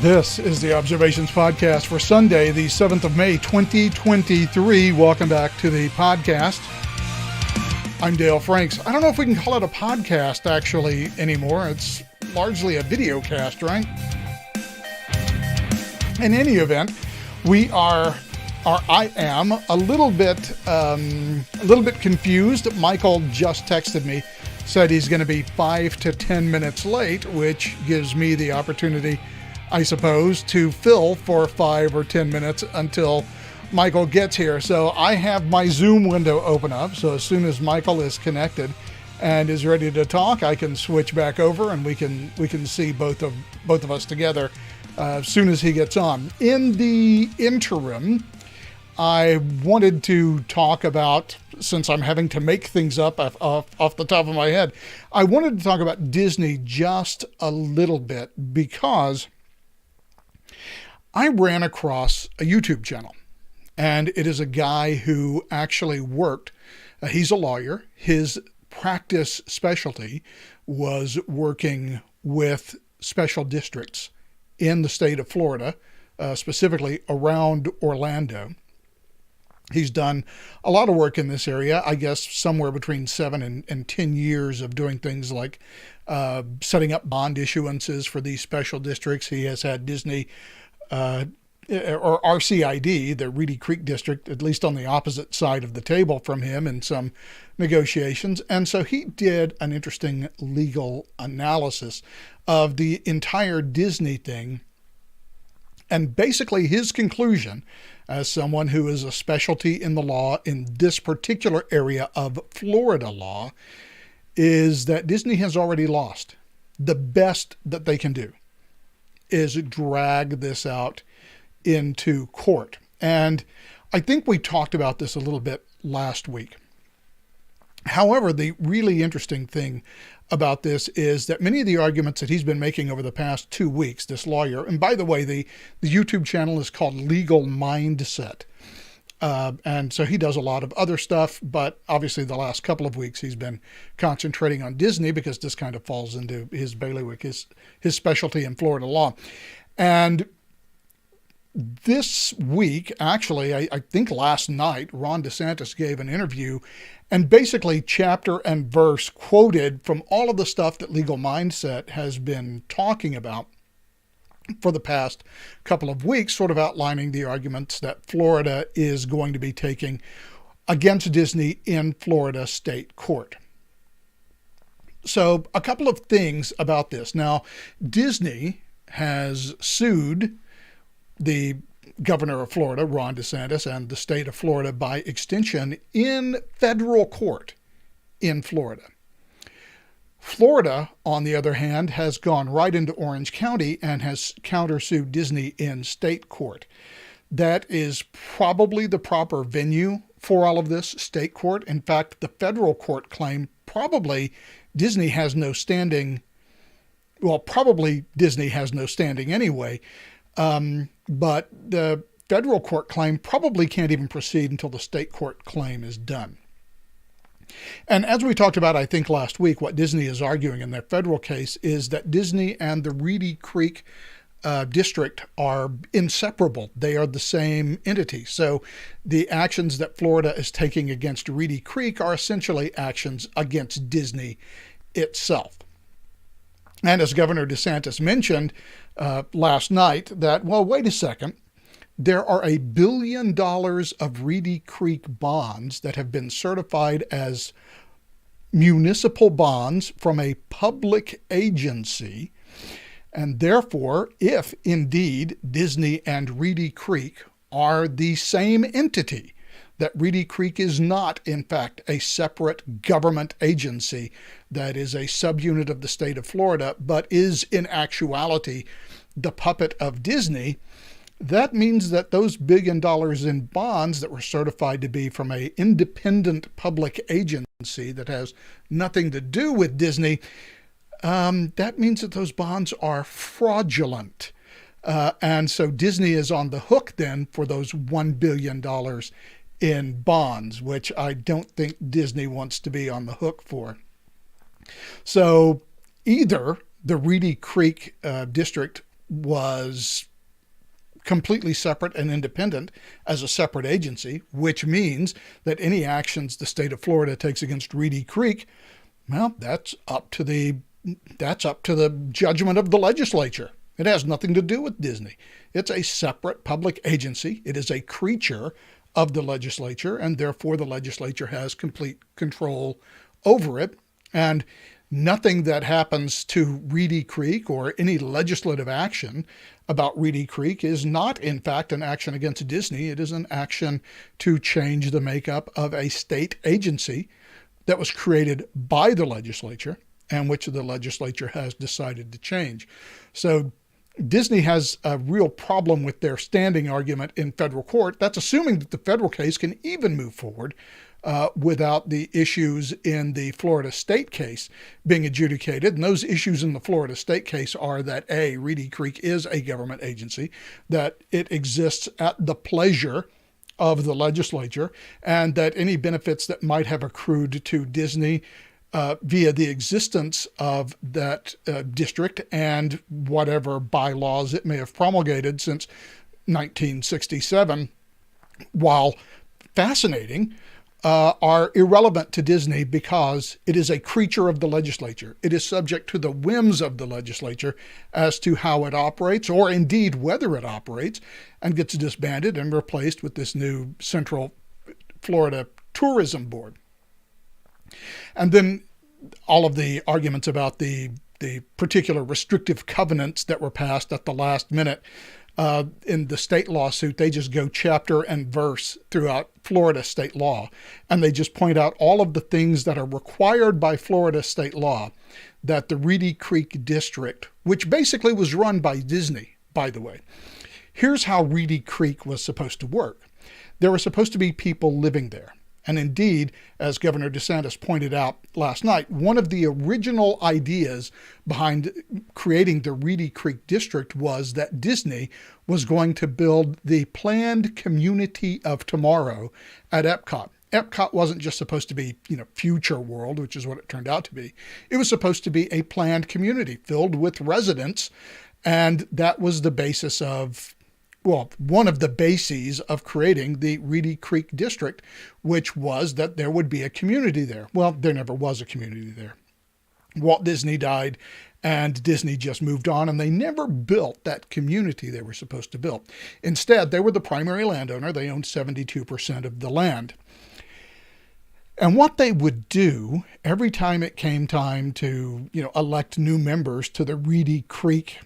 This is the Observations Podcast for Sunday, the 7th of May, 2023. Welcome back to the podcast. I'm Dale Franks. I don't know if we can call it a podcast actually anymore. It's largely a video cast, right? In any event, I am a little bit confused. Michael just texted me, said he's going to be 5 to 10 minutes late, which gives me the opportunity, I suppose, to fill for 5 or 10 minutes until Michael gets here. So I have my Zoom window open up. So as soon as Michael is connected and is ready to talk, I can switch back over and we can see both of us together as soon as he gets on. In the interim, I wanted to talk about, since I'm having to make things up off the top of my head, I wanted to talk about Disney just a little bit because I ran across a YouTube channel, and it is a guy who actually worked. He's a lawyer. His practice specialty was working with special districts in the state of Florida, specifically around Orlando. He's done a lot of work in this area, I guess somewhere between 7 and 10 years of doing things like setting up bond issuances for these special districts. He has had Disney or RCID, the Reedy Creek District, at least on the opposite side of the table from him in some negotiations. And so he did an interesting legal analysis of the entire Disney thing. And basically his conclusion, as someone who is a specialty in the law in this particular area of Florida law, is that Disney has already lost. The best that they can do is drag this out into court. And I think we talked about this a little bit last week. However, the really interesting thing about this is that many of the arguments that he's been making over the past 2 weeks, this lawyer, and by the way, the YouTube channel is called Legal Mindset. And so he does a lot of other stuff, but obviously the last couple of weeks he's been concentrating on Disney because this kind of falls into his bailiwick, his specialty in Florida law. And this week, actually, I think last night, Ron DeSantis gave an interview and basically chapter and verse quoted from all of the stuff that Legal Mindset has been talking about for the past couple of weeks, sort of outlining the arguments that Florida is going to be taking against Disney in Florida state court. So a couple of things about this. Now, Disney has sued the governor of Florida, Ron DeSantis, and the state of Florida by extension in federal court in Florida. Florida, on the other hand, has gone right into Orange County and has countersued Disney in state court. That is probably the proper venue for all of this, state court. In fact, the federal court claim probably Disney has no standing. Well, probably Disney has no standing anyway. But the federal court claim probably can't even proceed until the state court claim is done. And as we talked about, I think last week, what Disney is arguing in their federal case is that Disney and the Reedy Creek district are inseparable. They are the same entity. So the actions that Florida is taking against Reedy Creek are essentially actions against Disney itself. And as Governor DeSantis mentioned last night, that, well, wait a second, there are $1 billion of Reedy Creek bonds that have been certified as municipal bonds from a public agency. And therefore, if indeed Disney and Reedy Creek are the same entity, that Reedy Creek is not, in fact, a separate government agency that is a subunit of the state of Florida, but is in actuality the puppet of Disney, that means that those $1 billion in bonds that were certified to be from an independent public agency that has nothing to do with Disney, that means that those bonds are fraudulent. And so Disney is on the hook then for those $1 billion in bonds, which I don't think Disney wants to be on the hook for. So either the Reedy Creek district was completely separate and independent as a separate agency, which means that any actions the state of Florida takes against Reedy Creek, well, that's up to the judgment of the legislature. It has nothing to do with Disney. It's a separate public agency. It is a creature of the legislature, and therefore the legislature has complete control over it. And nothing that happens to Reedy Creek or any legislative action about Reedy Creek is not, in fact, an action against Disney. It is an action to change the makeup of a state agency that was created by the legislature and which the legislature has decided to change. So Disney has a real problem with their standing argument in federal court. That's assuming that the federal case can even move forward without the issues in the Florida state case being adjudicated. And those issues in the Florida state case are that A, Reedy Creek is a government agency, that it exists at the pleasure of the legislature, and that any benefits that might have accrued to Disney via the existence of that district and whatever bylaws it may have promulgated since 1967, while fascinating, are irrelevant to Disney because it is a creature of the legislature. It is subject to the whims of the legislature as to how it operates, or indeed whether it operates, and gets disbanded and replaced with this new Central Florida Tourism Board. And then all of the arguments about the particular restrictive covenants that were passed at the last minute in the state lawsuit, they just go chapter and verse throughout Florida state law. And they just point out all of the things that are required by Florida state law that the Reedy Creek District, which basically was run by Disney, by the way. Here's how Reedy Creek was supposed to work. There were supposed to be people living there. And indeed, as Governor DeSantis pointed out last night, one of the original ideas behind creating the Reedy Creek District was that Disney was going to build the planned community of tomorrow at Epcot. Epcot wasn't just supposed to be, future world, which is what it turned out to be. It was supposed to be a planned community filled with residents. And that was the basis of one of the bases of creating the Reedy Creek District, which was that there would be a community there. Well, there never was a community there. Walt Disney died, and Disney just moved on, and they never built that community they were supposed to build. Instead, they were the primary landowner. They owned 72% of the land. And what they would do every time it came time to, elect new members to the Reedy Creek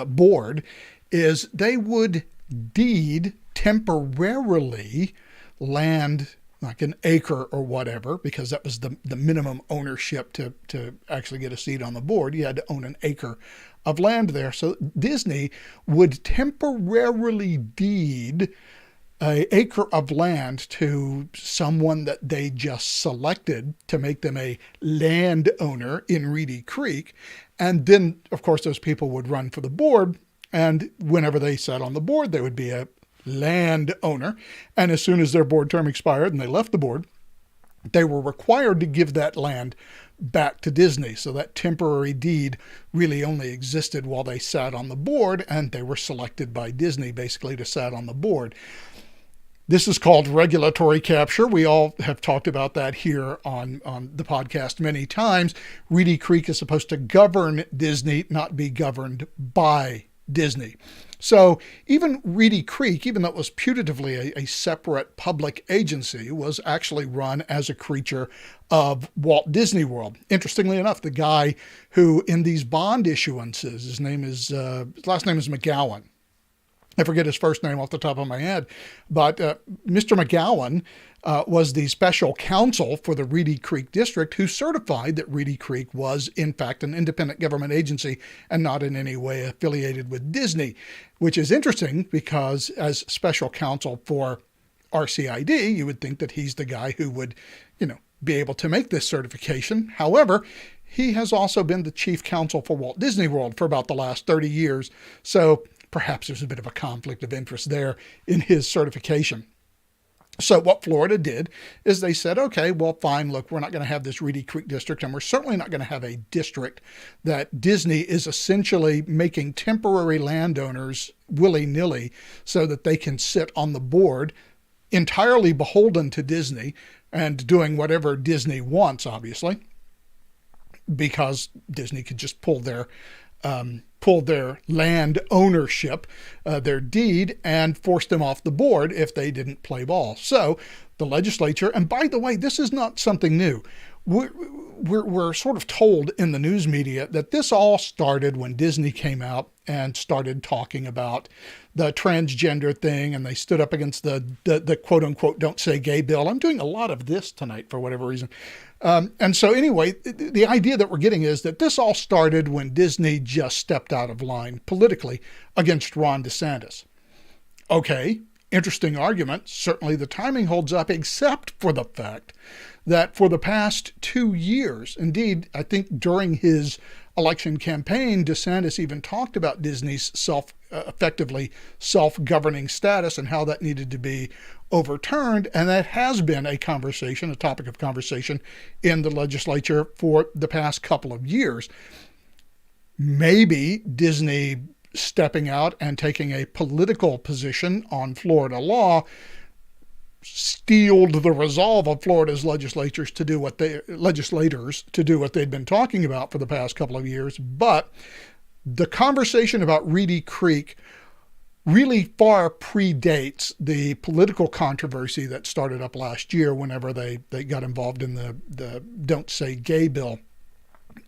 board is they would deed temporarily land, like an acre or whatever, because that was the minimum ownership to actually get a seat on the board. You had to own an acre of land there. So Disney would temporarily deed an acre of land to someone that they just selected to make them a landowner in Reedy Creek. And then, of course, those people would run for the board. And whenever they sat on the board, they would be a landowner. And as soon as their board term expired and they left the board, they were required to give that land back to Disney. So that temporary deed really only existed while they sat on the board, and they were selected by Disney basically to sit on the board. This is called regulatory capture. We all have talked about that here on the podcast many times. Reedy Creek is supposed to govern Disney, not be governed by Disney. So even Reedy Creek, even though it was putatively a separate public agency, was actually run as a creature of Walt Disney World. Interestingly enough, the guy who in these bond issuances, his last name is McGowan. I forget his first name off the top of my head, but Mr. McGowan was the special counsel for the Reedy Creek District who certified that Reedy Creek was, in fact, an independent government agency and not in any way affiliated with Disney, which is interesting because as special counsel for RCID, you would think that he's the guy who would, be able to make this certification. However, he has also been the chief counsel for Walt Disney World for about the last 30 years. So perhaps there's a bit of a conflict of interest there in his certification. So what Florida did is they said, okay, well, fine, look, we're not going to have this Reedy Creek district, and we're certainly not going to have a district that Disney is essentially making temporary landowners willy-nilly so that they can sit on the board entirely beholden to Disney and doing whatever Disney wants, obviously, because Disney could just pull their land ownership, their deed, and force them off the board if they didn't play ball. So the legislature, and by the way, this is not something new. We're sort of told in the news media that this all started when Disney came out and started talking about the transgender thing, and they stood up against the quote unquote "Don't Say Gay" bill. I'm doing a lot of this tonight for whatever reason. And so anyway, the idea that we're getting is that this all started when Disney just stepped out of line politically against Ron DeSantis. Okay, interesting argument. Certainly the timing holds up, except for the fact that for the past 2 years, indeed, I think during his election campaign, DeSantis even talked about Disney's effectively self-governing status and how that needed to be overturned. And that has been a conversation, a topic of conversation in the legislature for the past couple of years. Maybe Disney stepping out and taking a political position on Florida law steeled the resolve of Florida's legislators to do what they'd been talking about for the past couple of years. But the conversation about Reedy Creek really far predates the political controversy that started up last year whenever they got involved in the Don't Say Gay bill.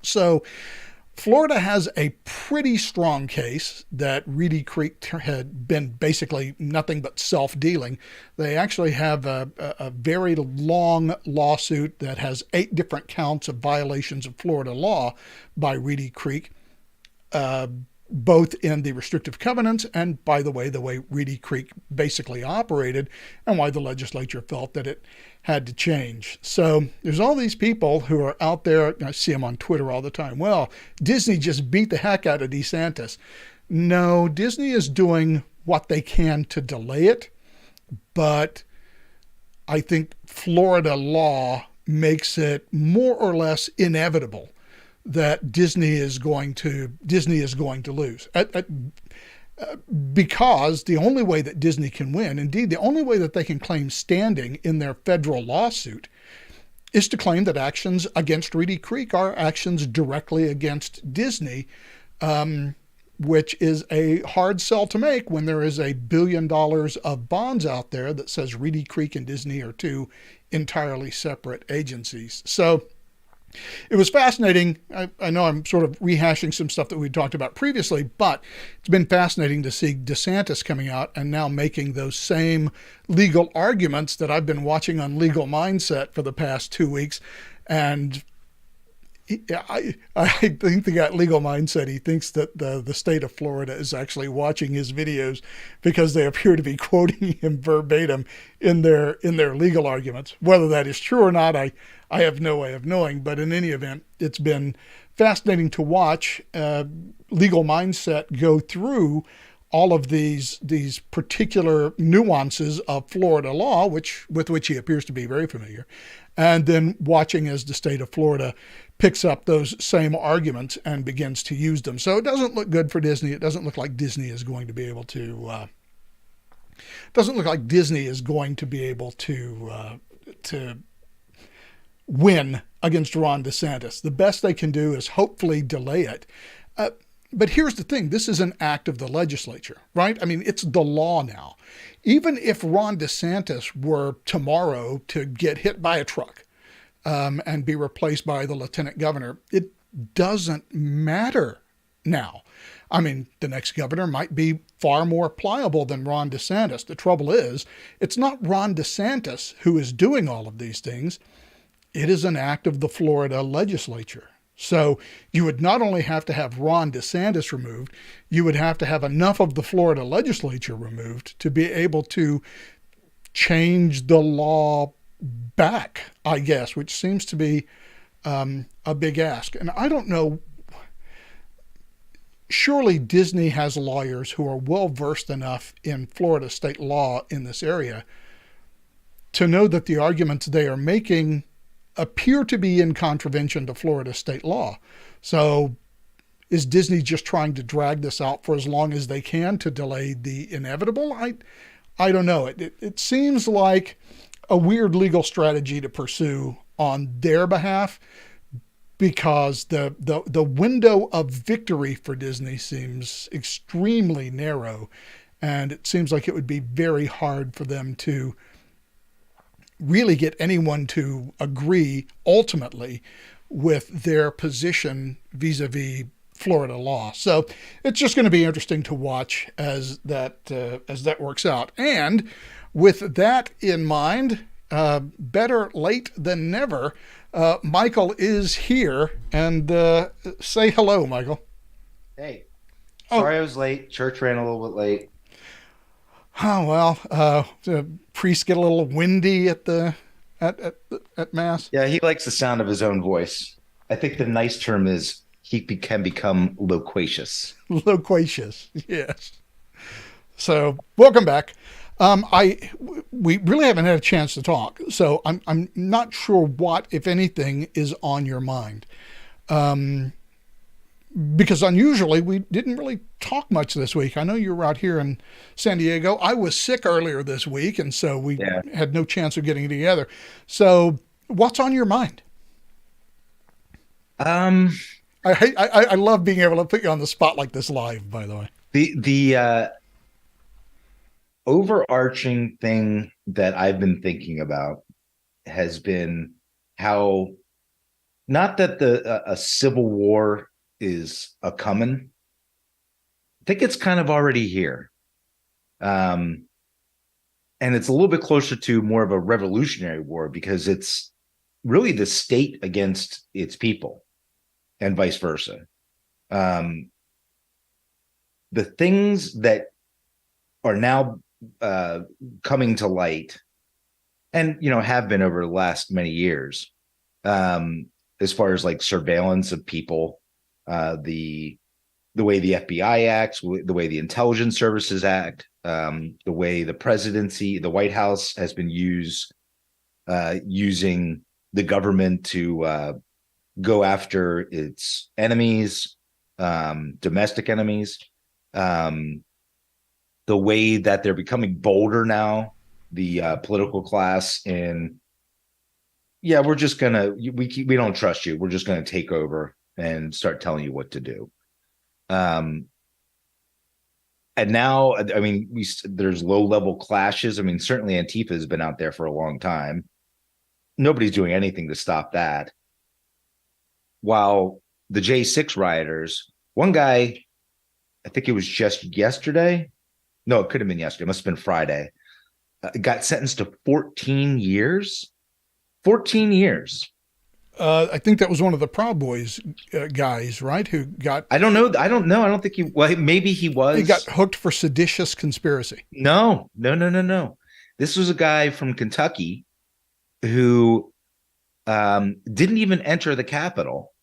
So Florida has a pretty strong case that Reedy Creek had been basically nothing but self-dealing. They actually have a very long lawsuit that has 8 different counts of violations of Florida law by Reedy Creek, both in the restrictive covenants and, by the way Reedy Creek basically operated, and why the legislature felt that it had to change. So there's all these people who are out there, I see them on Twitter all the time. Well, Disney just beat the heck out of DeSantis. No, Disney is doing what they can to delay it, but I think Florida law makes it more or less inevitable that Disney is going to lose. Because the only way that Disney can win, indeed the only way that they can claim standing in their federal lawsuit, is to claim that actions against Reedy Creek are actions directly against Disney, which is a hard sell to make when there is $1 billion of bonds out there that says Reedy Creek and Disney are 2 entirely separate agencies. So it was fascinating. I know I'm sort of rehashing some stuff that we talked about previously, but it's been fascinating to see DeSantis coming out and now making those same legal arguments that I've been watching on Legal Mindset for the past 2 weeks. And I think the guy at Legal Mindset, he thinks that the state of Florida is actually watching his videos because they appear to be quoting him verbatim in their legal arguments. Whether that is true or not, I have no way of knowing. But in any event, it's been fascinating to watch Legal Mindset go through all of these particular nuances of Florida law, with which he appears to be very familiar, and then watching as the state of Florida picks up those same arguments and begins to use them. So it doesn't look good for Disney. It doesn't look like Disney is going to be able to. To win against Ron DeSantis. The best they can do is hopefully delay it. But here's the thing. This is an act of the legislature, right? I mean, it's the law now. Even if Ron DeSantis were tomorrow to get hit by a truck and be replaced by the lieutenant governor, it doesn't matter now. I mean, the next governor might be far more pliable than Ron DeSantis. The trouble is, it's not Ron DeSantis who is doing all of these things. It is an act of the Florida legislature. So you would not only have to have Ron DeSantis removed, you would have to have enough of the Florida legislature removed to be able to change the law back, I guess, which seems to be a big ask. And I don't know, surely Disney has lawyers who are well versed enough in Florida state law in this area to know that the arguments they are making appear to be in contravention to Florida state law. So is Disney just trying to drag this out for as long as they can to delay the inevitable? I don't know. It seems like a weird legal strategy to pursue on their behalf, because the window of victory for Disney seems extremely narrow, and it seems like it would be very hard for them to really get anyone to agree ultimately with their position vis-a-vis Florida law. So it's just going to be interesting to watch as that works out. And with that in mind, better late than never, Michael is here, and say hello, Michael. Hey, sorry I was late. Church ran a little bit late. Oh well, the priests get a little windy at the at mass. Yeah, he likes the sound of his own voice. I think the nice term is can become loquacious. Loquacious, yes. So welcome back. We really haven't had a chance to talk, so I'm not sure what, if anything, is on your mind. Because unusually we didn't really talk much this week. I know you were out here in San Diego. I was sick earlier this week, and so we had no chance of getting together. So what's on your mind? I love being able to put you on the spot like this live, by the way. The overarching thing that I've been thinking about has been how, not that a civil war is a coming. I think it's kind of already here. And it's a little bit closer to more of a revolutionary war, because it's really the state against its people and vice versa. The things that are now coming to light, and have been over the last many years, as far as like surveillance of people, the way the FBI acts, the way the intelligence services act, the way the presidency, the White House has been using the government to go after its enemies, domestic enemies, the way that they're becoming bolder now, the political class, and we're just gonna we don't trust you. We're just gonna take over and start telling you what to do. And now, I mean, there's low-level clashes. I mean, certainly Antifa has been out there for a long time. Nobody's doing anything to stop that. While the J6 rioters, one guy, I think it was just yesterday. No, it could have been yesterday. It must have been Friday. Got sentenced to 14 years. 14 years. I think that was one of the Proud Boys guys, right? Who got? I don't know. I don't think he. Well, maybe he was. He got hooked for seditious conspiracy. No. This was a guy from Kentucky who didn't even enter the Capitol,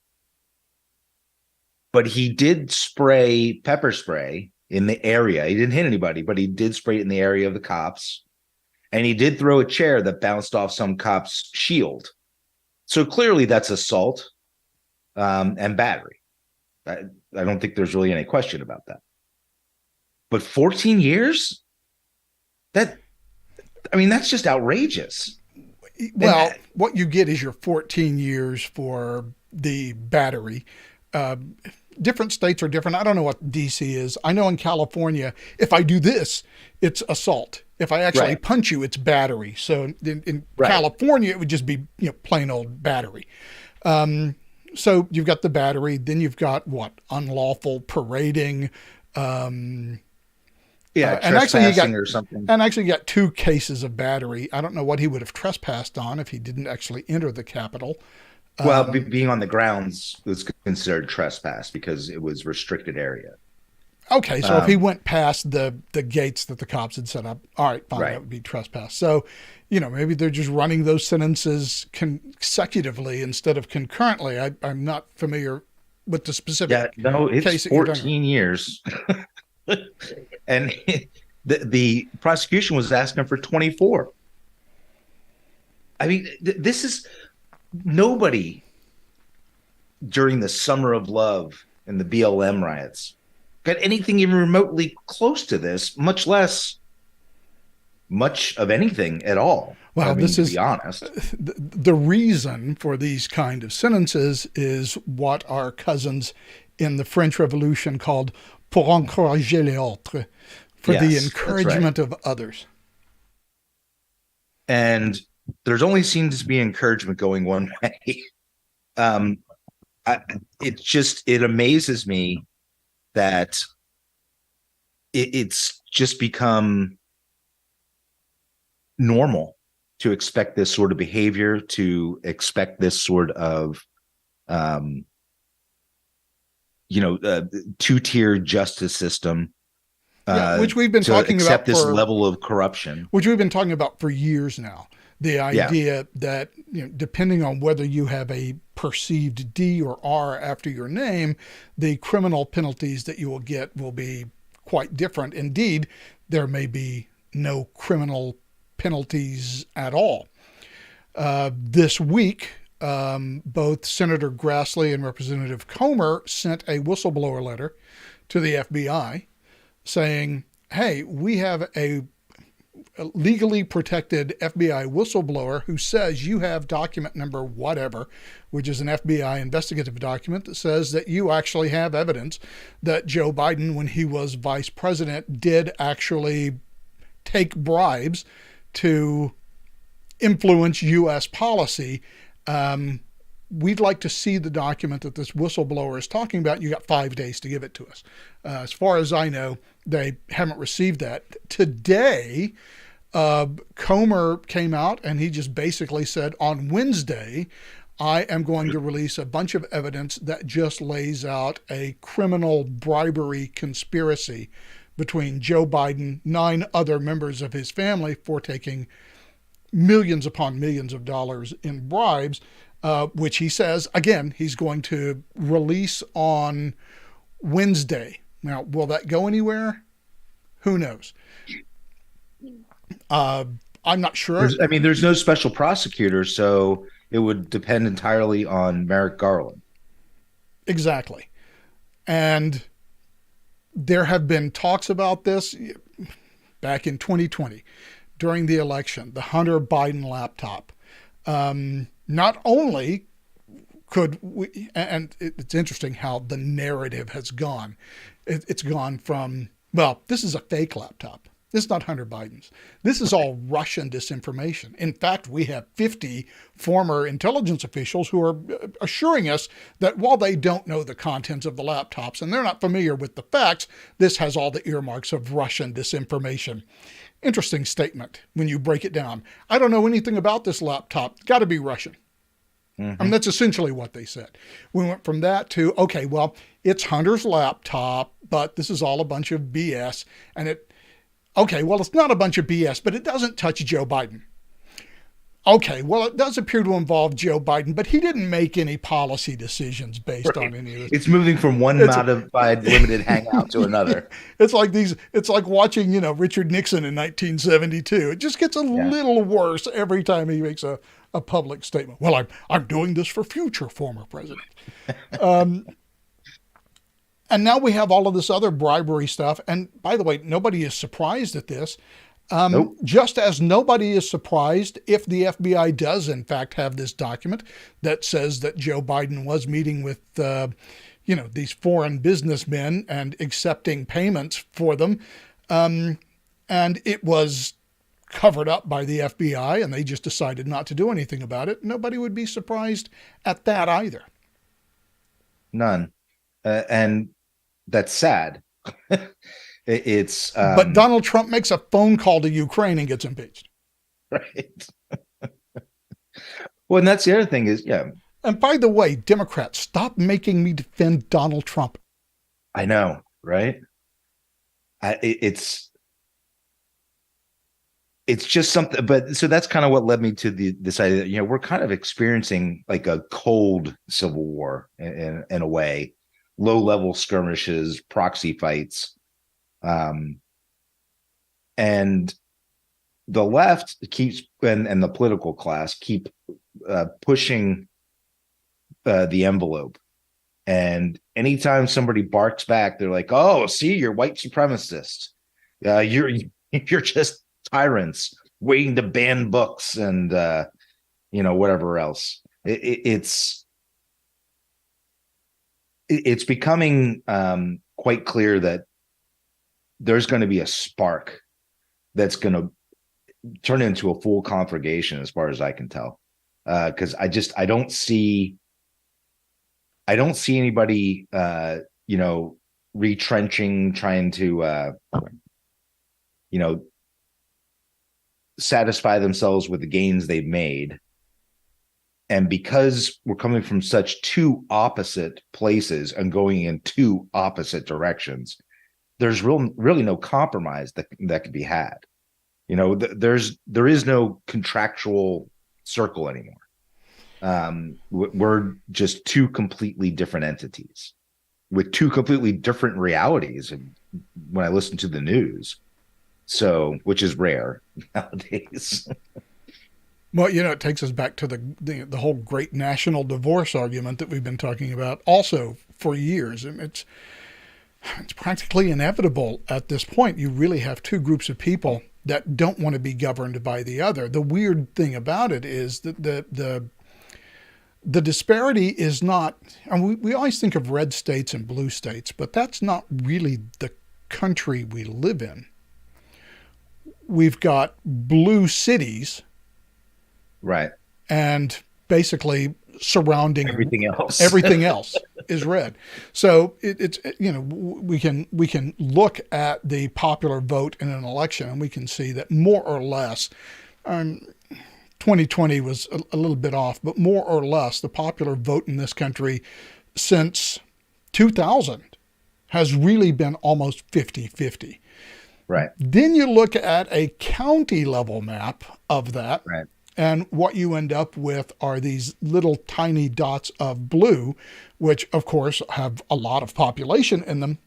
but he did spray pepper spray in the area. He didn't hit anybody, but he did spray it in the area of the cops, and he did throw a chair that bounced off some cop's shield. So clearly that's assault and battery. I don't think there's really any question about that. But 14 years? That's just outrageous. Well, what you get is your 14 years for the battery. Different states are different. I don't know what DC is. I know in California, if I do this, it's assault. If I actually punch you, it's battery. So in California, it would just be plain old battery. So you've got the battery. Then you've got unlawful parading. Trespassing or something. And actually, you got 2 cases of battery. I don't know what he would have trespassed on if he didn't actually enter the Capitol. Well, being on the grounds was considered trespass because it was restricted area. Okay, so if he went past the gates that the cops had set up, all right, fine, that would be trespass. So, maybe they're just running those sentences consecutively instead of concurrently. I'm not familiar with the specific it's case. 14 years. And the prosecution was asking for 24. I mean, this is nobody during the Summer of Love and the BLM riots got anything even remotely close to this, much of anything at all. I Well, mean, this to be is honest. the reason for these kind of sentences is what our cousins in the French Revolution called pour encourager les autres, for the Yes, that's right. encouragement of others. And there's only seems to be encouragement going one way. Um, I, it amazes me that it's just become normal to expect this sort of behavior, to expect this sort of um, two-tier justice system, Yeah, which we've been to talking accept about this for level of corruption. which we've been talking about for years now. The Yeah, idea that, depending on whether you have a perceived D or R after your name, the criminal penalties that you will get will be quite different. Indeed, there may be no criminal penalties at all. This week, both Senator Grassley and Representative Comer sent a whistleblower letter to the FBI saying, hey, we have a legally protected FBI whistleblower who says you have document number whatever, which is an FBI investigative document that says that you actually have evidence that Joe Biden, when he was vice president, did actually take bribes to influence U.S. policy. We'd like to see the document that this whistleblower is talking about. You got 5 days to give it to us. As far as I know, they haven't received that. Today, Comer came out and he just basically said, on Wednesday, I am going to release a bunch of evidence that just lays out a criminal bribery conspiracy between Joe Biden, 9 other members of his family, for taking millions upon millions of dollars in bribes, which he says, again, he's going to release on Wednesday. Now, will that go anywhere? Who knows? I'm not sure. there's no special prosecutor, so it would depend entirely on Merrick Garland. Exactly. And there have been talks about this back in 2020 during the election, the Hunter Biden laptop. Not only could we, and it's interesting how the narrative has gone. It's gone from, well, this is a fake laptop. This is not Hunter Biden's. This is all Russian disinformation. In fact, we have 50 former intelligence officials who are assuring us that while they don't know the contents of the laptops and they're not familiar with the facts, this has all the earmarks of Russian disinformation. Interesting statement when you break it down. I don't know anything about this laptop. Got to be Russian. I mean, that's essentially what they said. We went from that to, okay, well, it's Hunter's laptop, but this is all a bunch of BS. And okay, well, it's not a bunch of BS, but it doesn't touch Joe Biden. Okay, well, it does appear to involve Joe Biden, but he didn't make any policy decisions based Right. on any of this. It's moving from one modified limited hangout to another. It's like watching, Richard Nixon in 1972. It just gets a Yeah. little worse every time he makes a public statement. Well, I'm doing this for future former presidents. And now we have all of this other bribery stuff. And by the way, nobody is surprised at this. Nope. Just as nobody is surprised if the FBI does, in fact, have this document that says that Joe Biden was meeting with, these foreign businessmen and accepting payments for them. And it was covered up by the FBI and they just decided not to do anything about it. Nobody would be surprised at that either. None. And that's sad. It's But Donald Trump makes a phone call to Ukraine and gets impeached. right. Well, and that's the other thing is, yeah, And by the way, Democrats, stop making me defend Donald Trump. I know, right? It's just something, but so that's kind of what led me to this idea that, we're kind of experiencing like a cold civil war in a way, low level skirmishes, proxy fights. And the left keeps and the political class keep pushing the envelope. And anytime somebody barks back, they're like, "Oh, see, you're white supremacist. You're just tyrants waiting to ban books and whatever else." It's becoming quite clear that there's going to be a spark that's going to turn into a full conflagration, as far as I can tell. Because I don't see anybody retrenching, trying to satisfy themselves with the gains they've made. And because we're coming from such two opposite places and going in two opposite directions, there's really no compromise that can be had. There is no contractual circle anymore. We're just two completely different entities with two completely different realities. And when I listen to the news, which is rare nowadays. Well, it takes us back to the whole great national divorce argument that we've been talking about also for years. And it's practically inevitable at this point. You really have two groups of people that don't want to be governed by the other. The weird thing about it is that the disparity is not, and we always think of red states and blue states, but that's not really the country we live in. We've got blue cities. Right. And basically surrounding everything else is red. So it's we can look at the popular vote in an election and we can see that more or less 2020 was a little bit off, but more or less the popular vote in this country since 2000 has really been almost 50-50. Right. Then you look at a county level map of that. Right. And what you end up with are these little tiny dots of blue, which of course have a lot of population in them.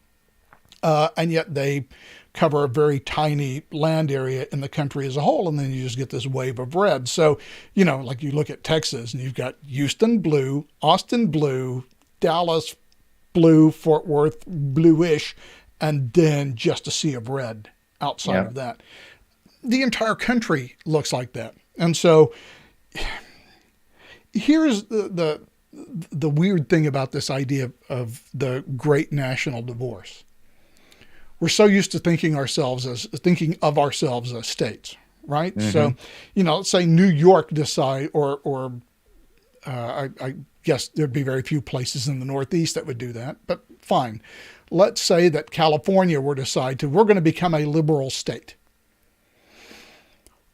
And yet they cover a very tiny land area in the country as a whole. And then you just get this wave of red. So, like you look at Texas and you've got Houston blue, Austin blue, Dallas blue, Fort Worth bluish, and then just a sea of red outside of that. The entire country looks like that. And so here's the weird thing about this idea of the great national divorce. We're so used to thinking of ourselves as states, right? Mm-hmm. So, let's say New York decide, or I guess there'd be very few places in the Northeast that would do that, but fine. Let's say that California were to decide we're going to become a liberal state.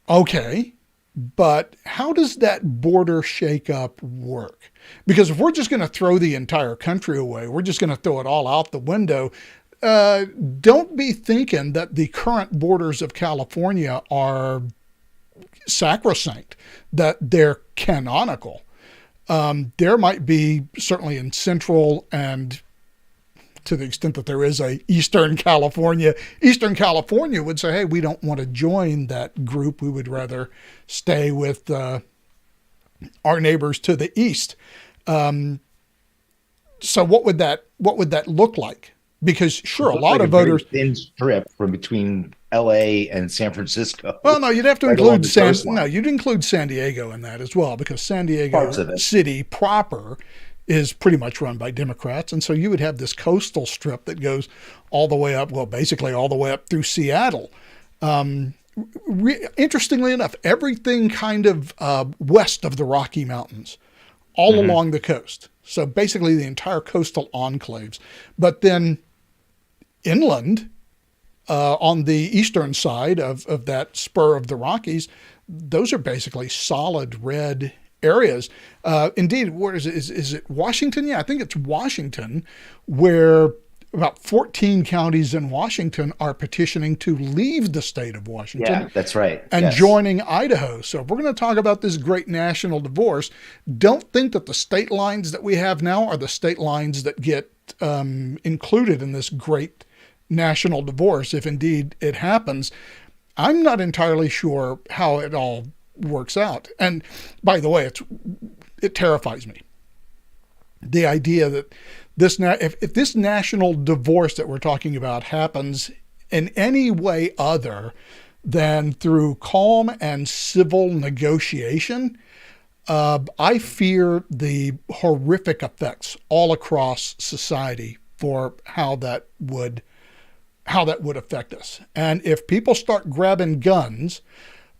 Okay. But how does that border shakeup work? Because if we're just going to throw the entire country away, we're just going to throw it all out the window, don't be thinking that the current borders of California are sacrosanct, that they're canonical. There might be, certainly in central and to the extent that there is a Eastern California would say, hey, we don't want to join that group. We would rather stay with our neighbors to the east. So what would that look like? Because sure, a lot of voters thin strip from between LA and San Francisco. Well, no, you'd have to include you'd include San Diego in that as well, because San Diego City proper is pretty much run by Democrats. And so you would have this coastal strip that goes all the way up, basically all the way up through Seattle. Interestingly enough, everything kind of west of the Rocky Mountains, all along the coast. So basically the entire coastal enclaves. But then inland, on the eastern side of that spur of the Rockies, those are basically solid red areas. Indeed, where is it? Is it Washington? Yeah, I think it's Washington, where about 14 counties in Washington are petitioning to leave the state of Washington. Yeah, that's right. And joining Idaho. So if we're going to talk about this great national divorce, don't think that the state lines that we have now are the state lines that get included in this great national divorce, if indeed it happens. I'm not entirely sure how it all works out. And by the way, it terrifies me. The idea that if this national divorce that we're talking about happens in any way other than through calm and civil negotiation, I fear the horrific effects all across society for how that would affect us. And if people start grabbing guns,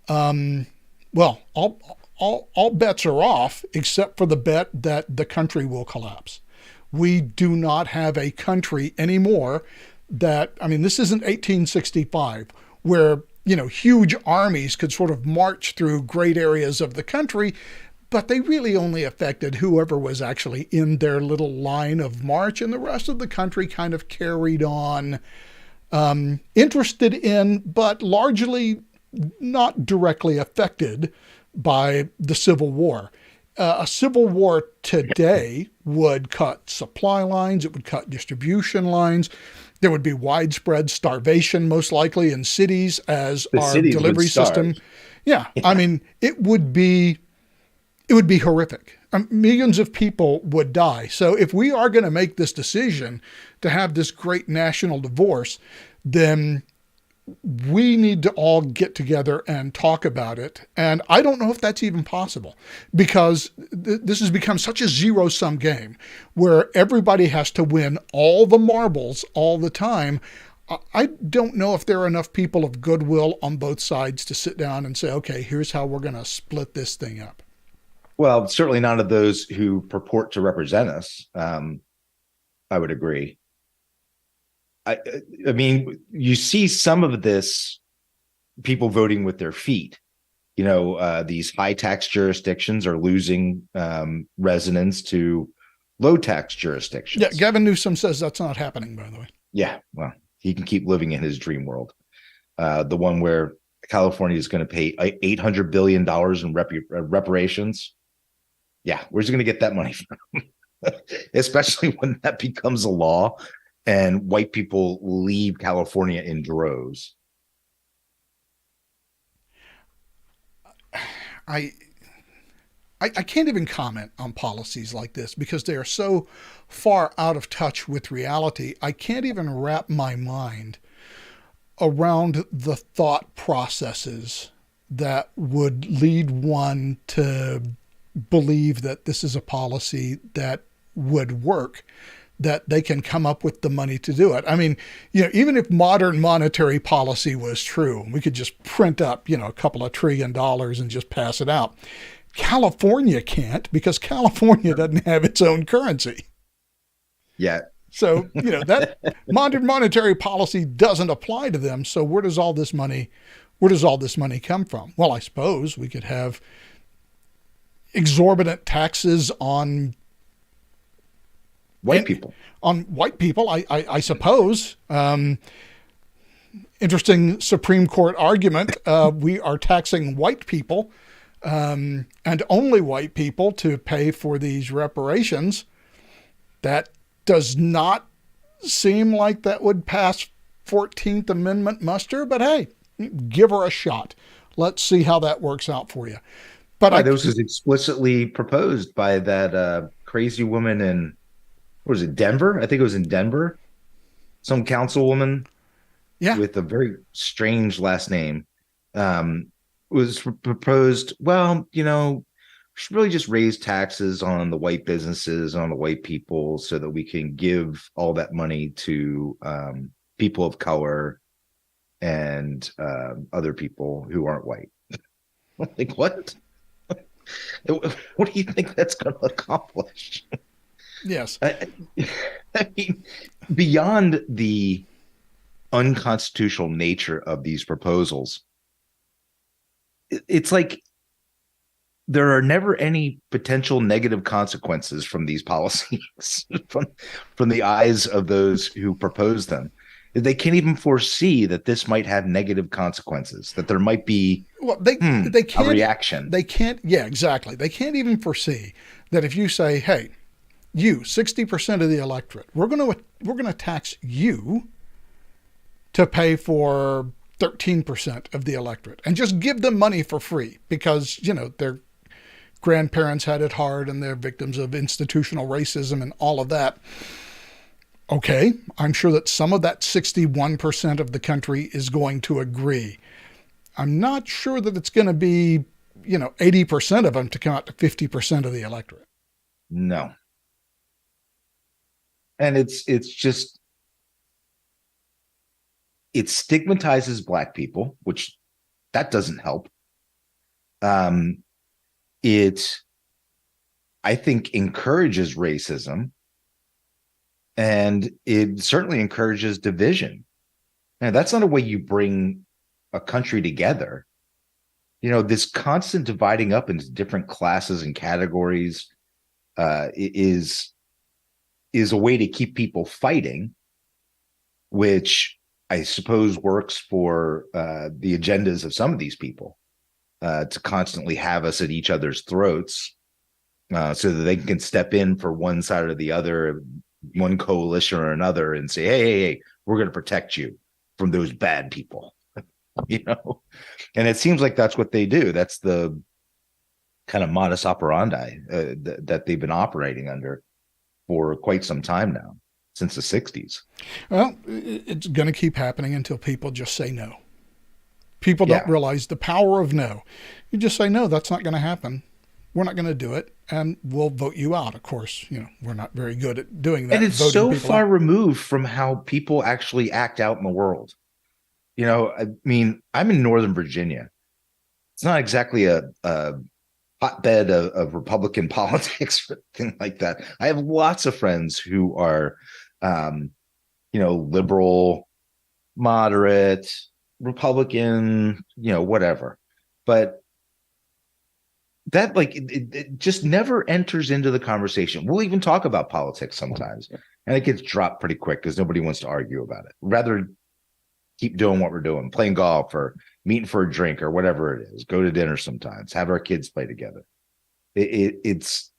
well, all bets are off except for the bet that the country will collapse. We do not have a country anymore this isn't 1865 where, huge armies could sort of march through great areas of the country, but they really only affected whoever was actually in their little line of march, and the rest of the country kind of carried on, interested in, but largely not directly affected by the Civil War. A civil war today would cut supply lines, it would cut distribution lines. There would be widespread starvation, most likely in cities, as our delivery system. Yeah, it would be horrific. Millions of people would die. So if we are going to make this decision to have this great national divorce, then we need to all get together and talk about it. And I don't know if that's even possible, because this has become such a zero-sum game where everybody has to win all the marbles all the time. I don't know if there are enough people of goodwill on both sides to sit down and say, okay, here's how we're going to split this thing up. Well, certainly none of those who purport to represent us. I would agree. I mean, you see some of this, people voting with their feet. These high tax jurisdictions are losing residents to low tax jurisdictions. Yeah, Gavin Newsom says that's not happening, by the way. Yeah, well, he can keep living in his dream world. The one where California is going to pay $800 billion in reparations. Yeah, where's he going to get that money from? Especially when that becomes a law and white people leave California in droves. I can't even comment on policies like this because they are so far out of touch with reality. I can't even wrap my mind around the thought processes that would lead one to believe that this is a policy that would work, that they can come up with the money to do it. Even if modern monetary policy was true, we could just print up, a couple of $1 trillion and just pass it out. California can't, because California doesn't have its own currency. Yeah. So, that modern monetary policy doesn't apply to them. So where does all this money come from? Well, I suppose we could have exorbitant taxes on white people. I suppose. Interesting Supreme Court argument. We are taxing white people, and only white people, to pay for these reparations. That does not seem like that would pass 14th Amendment muster, but hey, give her a shot. Let's see how that works out for you. But this was explicitly proposed by that crazy woman in, what was it, Denver? I think it was in Denver. Some councilwoman, with a very strange last name, was proposed, well, we should really just raise taxes on the white businesses, on the white people, so that we can give all that money to people of color and other people who aren't white. Like, what? What do you think that's going to accomplish? Yes. I mean, beyond the unconstitutional nature of these proposals, it's like there are never any potential negative consequences from these policies from the eyes of those who propose them. They can't even foresee that this might have negative consequences, that there might be they can't, a reaction. They can't. Yeah, exactly. They can't even foresee that if you say, hey, you 60% of the electorate, we're going to tax you to pay for 13% of the electorate and just give them money for free because, their grandparents had it hard and they're victims of institutional racism and all of that. Okay, I'm sure that some of that 61% of the country is going to agree. I'm not sure that it's going to be, 80% of them to come out to 50% of the electorate. No. And it's just, it stigmatizes Black people, which that doesn't help. It, I think, encourages racism, and it certainly encourages division. And that's not a way you bring a country together. This constant dividing up into different classes and categories is a way to keep people fighting, which I suppose works for the agendas of some of these people to constantly have us at each other's throats so that they can step in for one side or the other, one coalition or another, and say, hey, we're going to protect you from those bad people. And it seems like that's what they do. That's the kind of modus operandi that they've been operating under for quite some time now, since the 60s. Well, it's going to keep happening until people just say no. People don't realize the power of no. You just say, no, that's not going to happen. We're not going to do it, and we'll vote you out. Of course, we're not very good at doing that. And it's so far removed from how people actually act out in the world. I mean, I'm in Northern Virginia. It's not exactly a hotbed of Republican politics or anything like that. I have lots of friends who are, liberal, moderate, Republican, whatever. But that, it just never enters into the conversation. We'll even talk about politics sometimes, and it gets dropped pretty quick because nobody wants to argue about it. Rather keep doing what we're doing, playing golf or meeting for a drink or whatever it is, go to dinner sometimes, have our kids play together. It's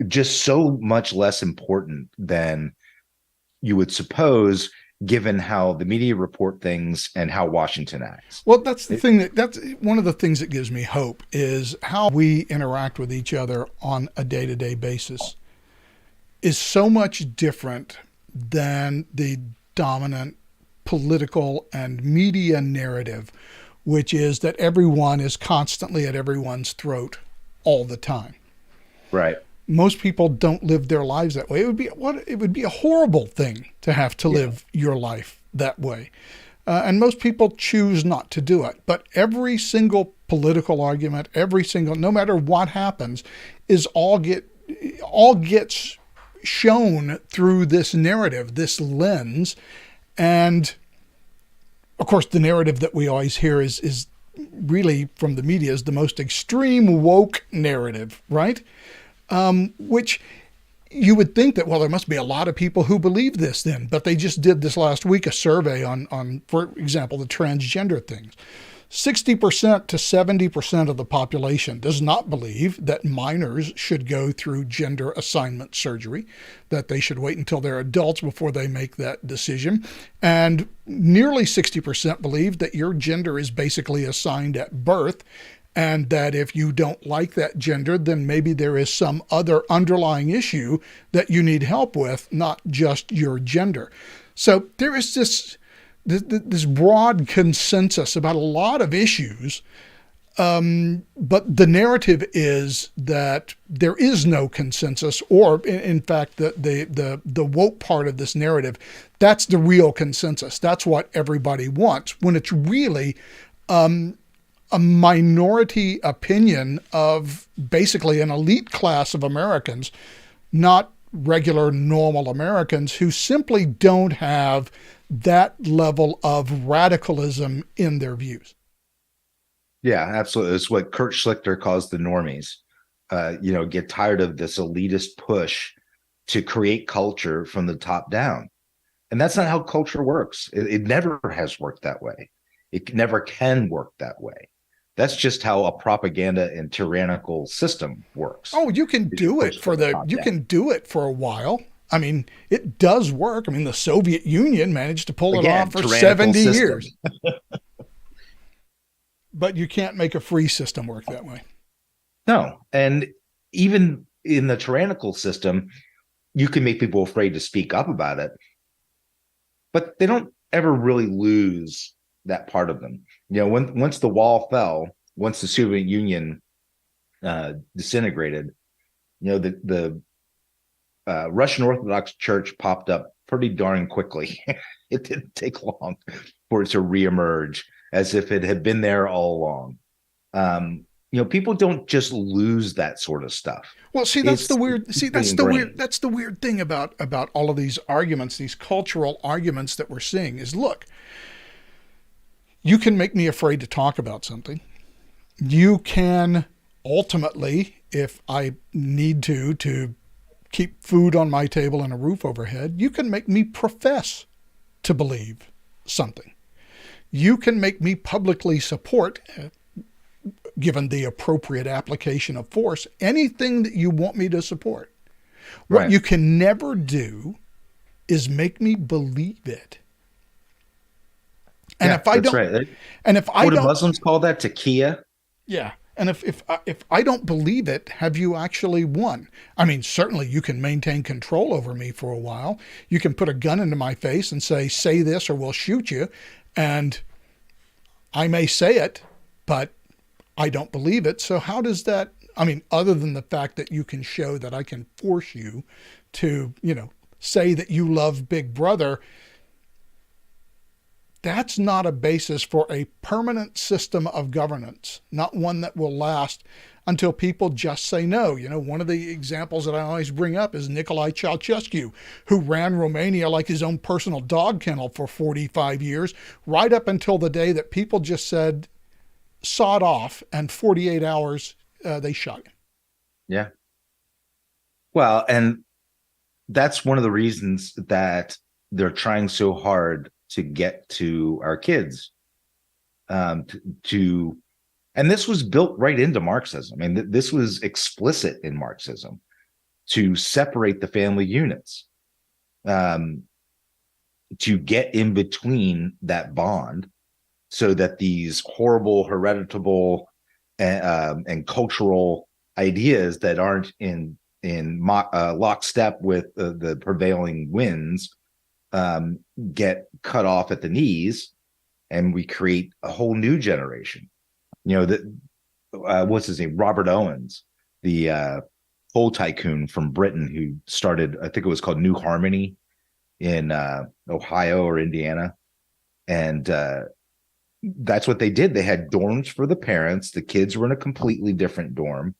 just so much less important than you would suppose, given how the media report things and how Washington acts. Well, that's the thing that's one of the things that gives me hope is how we interact with each other on a day-to-day basis is so much different than the dominant political and media narrative, which is that everyone is constantly at everyone's throat all the time. Right. Most people don't live their lives that way. It would be a horrible thing to have to live your life that way. And most people choose not to do it. But every single political argument, no matter what happens, all gets shown through this narrative, this lens. And of course, the narrative that we always hear is really from the media is the most extreme woke narrative, right? Which you would think that, well, there must be a lot of people who believe this then, but they just did this last week, a survey on, for example, the transgender things. 60% to 70% of the population does not believe that minors should go through gender assignment surgery, that they should wait until they're adults before they make that decision. And nearly 60% believe that your gender is basically assigned at birth, and that if you don't like that gender, then maybe there is some other underlying issue that you need help with, not just your gender. So there is this broad consensus about a lot of issues, but the narrative is that there is no consensus, or in fact, the woke part of this narrative, that's the real consensus. That's what everybody wants, when it's really a minority opinion of basically an elite class of Americans, not regular, normal Americans who simply don't have that level of radicalism in their views. Yeah, absolutely. It's what Kurt Schlichter calls the normies. Get tired of this elitist push to create culture from the top down. And that's not how culture works. It never has worked that way. It never can work that way. That's just how a propaganda and tyrannical system works. Oh, you can do it for a while. I mean, it does work. I mean, the Soviet Union managed to pull it off for 70 years. But you can't make a free system work that way. No. And even in the tyrannical system, you can make people afraid to speak up about it, but they don't ever really lose that part of them. Once the wall fell, once the Soviet Union disintegrated, the Russian Orthodox Church popped up pretty darn quickly. It didn't take long for it to reemerge as if it had been there all along. People don't just lose that sort of stuff. Well, see, that's the weird. See, that's the weird. Ingrained. That's the weird thing about all of these arguments, these cultural arguments that we're seeing. Is look, you can make me afraid to talk about something. You can ultimately, if I need to keep food on my table and a roof overhead, you can make me profess to believe something. You can make me publicly support, given the appropriate application of force, anything that you want me to support. What you can never do is make me believe it. And if I don't, right. and if I What do don't, Muslims call that? Taqiyya? yeah. And if I don't believe it, have you actually won? I mean, certainly you can maintain control over me for a while. You can put a gun into my face and say this or we'll shoot you. And I may say it, but I don't believe it. So how does that, I mean, other than the fact that you can show that I can force you to, say that you love Big Brother, that's not a basis for a permanent system of governance, not one that will last until people just say no. One of the examples that I always bring up is Nicolae Ceausescu, who ran Romania like his own personal dog kennel for 45 years, right up until the day that people just said, sawed off, and 48 hours, they shot him. Yeah. Well, and that's one of the reasons that they're trying so hard to get to our kids. And this was built right into Marxism. I mean, this was explicit in Marxism to separate the family units, to get in between that bond so that these horrible hereditable and cultural ideas that aren't in lockstep with the prevailing winds get cut off at the knees, and we create a whole new generation. What's his name? Robert Owens, the coal tycoon from Britain who started, I think it was called New Harmony in Ohio or Indiana. And that's what they did. They had dorms for the parents. The kids were in a completely different dorm.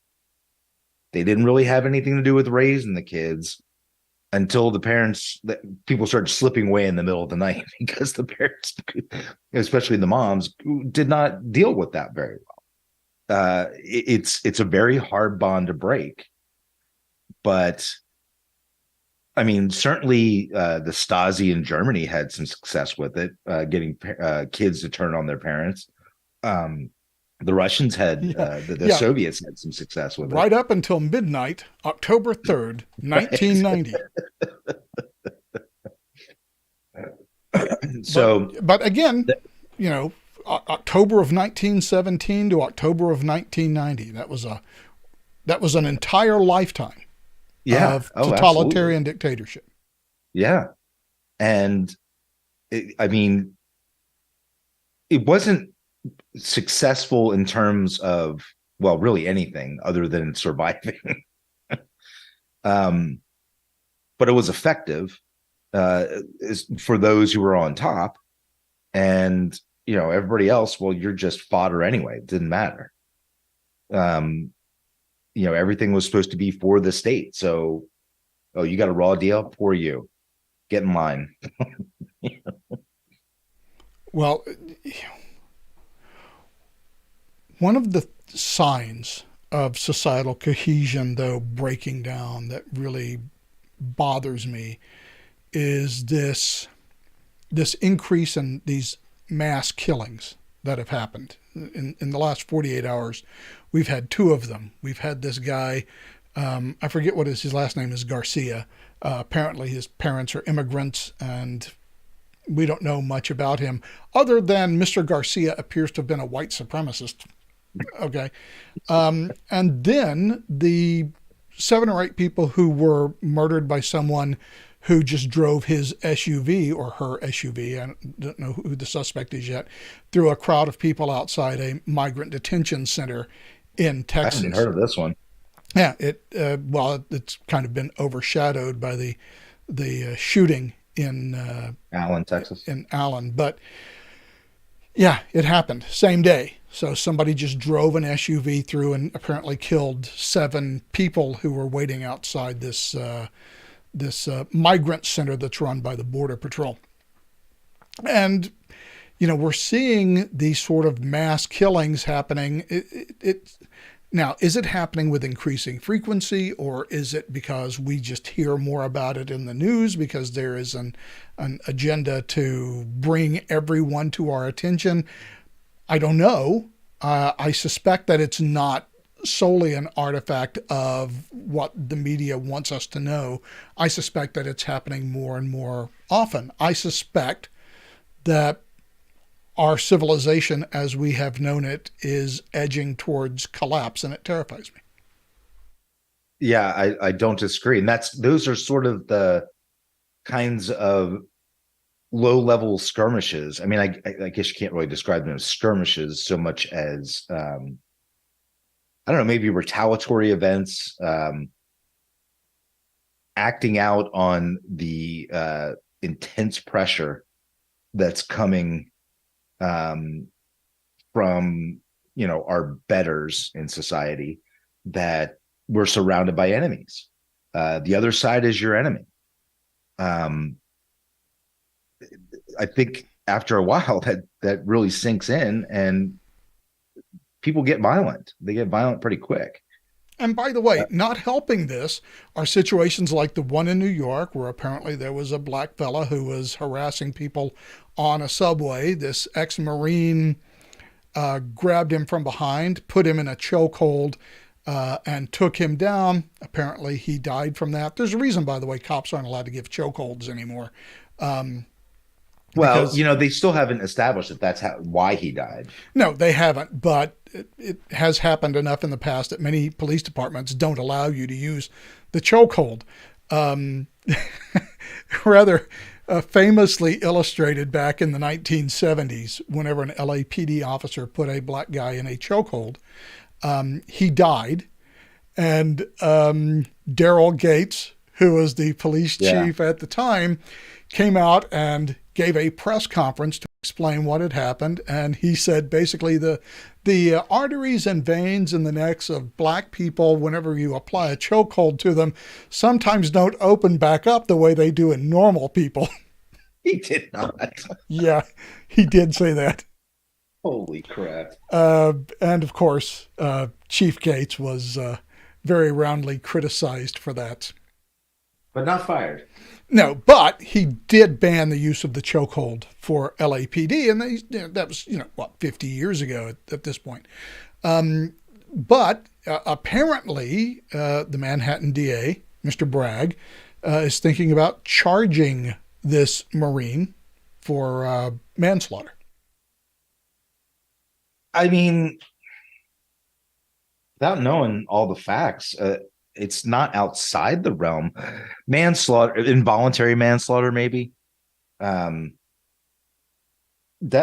They didn't really have anything to do with raising the kids until people started slipping away in the middle of the night because the parents, especially the moms, did not deal with that very well. It's a very hard bond to break. But I mean, certainly the Stasi in Germany had some success with it, getting kids to turn on their parents. The Russians had, the Soviets had some success with it. Right up until midnight, October 3rd, 1990. So, but again, October of 1917 to October of 1990, that was an entire lifetime of totalitarian dictatorship. Yeah. And it wasn't successful in terms of, well, really anything other than surviving. But it was effective for those who were on top, and everybody else, well, you're just fodder anyway. It didn't matter. Everything was supposed to be for the state. So, you got a raw deal for you. Get in line. Well, one of the signs of societal cohesion, though, breaking down, that really bothers me is this increase in these mass killings that have happened. In the last 48 hours, we've had two of them. We've had this guy, I forget what his last name is, Garcia. Apparently his parents are immigrants, and We don't know much about him other than Mr. Garcia appears to have been a white supremacist. Okay. And then the 7 or 8 people who were murdered by someone who just drove his SUV or her SUV, I don't know who the suspect is yet, through a crowd of people outside a migrant detention center in I haven't Texas. heard of this one. Yeah, it's kind of been overshadowed by the shooting Allen, Texas. in Allen, but yeah, it happened same day. So somebody just drove an SUV through and apparently killed 7 people who were waiting outside this migrant center that's run by the Border Patrol. And we're seeing these sort of mass killings happening. Now, is it happening with increasing frequency, or is it because we just hear more about it in the news because there is an agenda to bring everyone to our attention? I don't know. I suspect that it's not solely an artifact of what the media wants us to know. I suspect that it's happening more and more often. I suspect that our civilization as we have known it is edging towards collapse, and it terrifies me. Yeah, I don't disagree. And those are sort of the kinds of low level skirmishes. I mean, I guess you can't really describe them as skirmishes so much as I don't know, maybe retaliatory events, acting out on the intense pressure that's coming from our betters in society, that we're surrounded by enemies. The other side is your enemy. I think after a while that really sinks in, and people get violent. They get violent pretty quick. And by the way, not helping this are situations like the one in New York, where apparently there was a black fella who was harassing people on a subway. This ex-Marine grabbed him from behind, put him in a chokehold, and took him down. Apparently, he died from that. There's a reason, by the way, cops aren't allowed to give chokeholds anymore. Well, Because they still haven't established that that's why he died. no, they haven't, but it has happened enough in the past that many police departments don't allow you to use the chokehold. Um, rather famously illustrated back in the 1970s, whenever an LAPD officer put a black guy in a chokehold, he died, and Daryl Gates, who was the police chief at the time, came out and gave a press conference to explain what had happened. And he said basically the arteries and veins in the necks of black people, whenever you apply a chokehold to them, sometimes don't open back up the way they do in normal people. He did not. Yeah, he did say that. Holy crap. And of course, Chief Gates was very roundly criticized for that. But not fired. No, but he did ban the use of the chokehold for LAPD, and that was 50 years ago at this point. But apparently, the Manhattan DA, Mr. Bragg, is thinking about charging this Marine for manslaughter. I mean, without knowing all the facts, it's not outside the realm. Manslaughter, involuntary manslaughter, maybe. That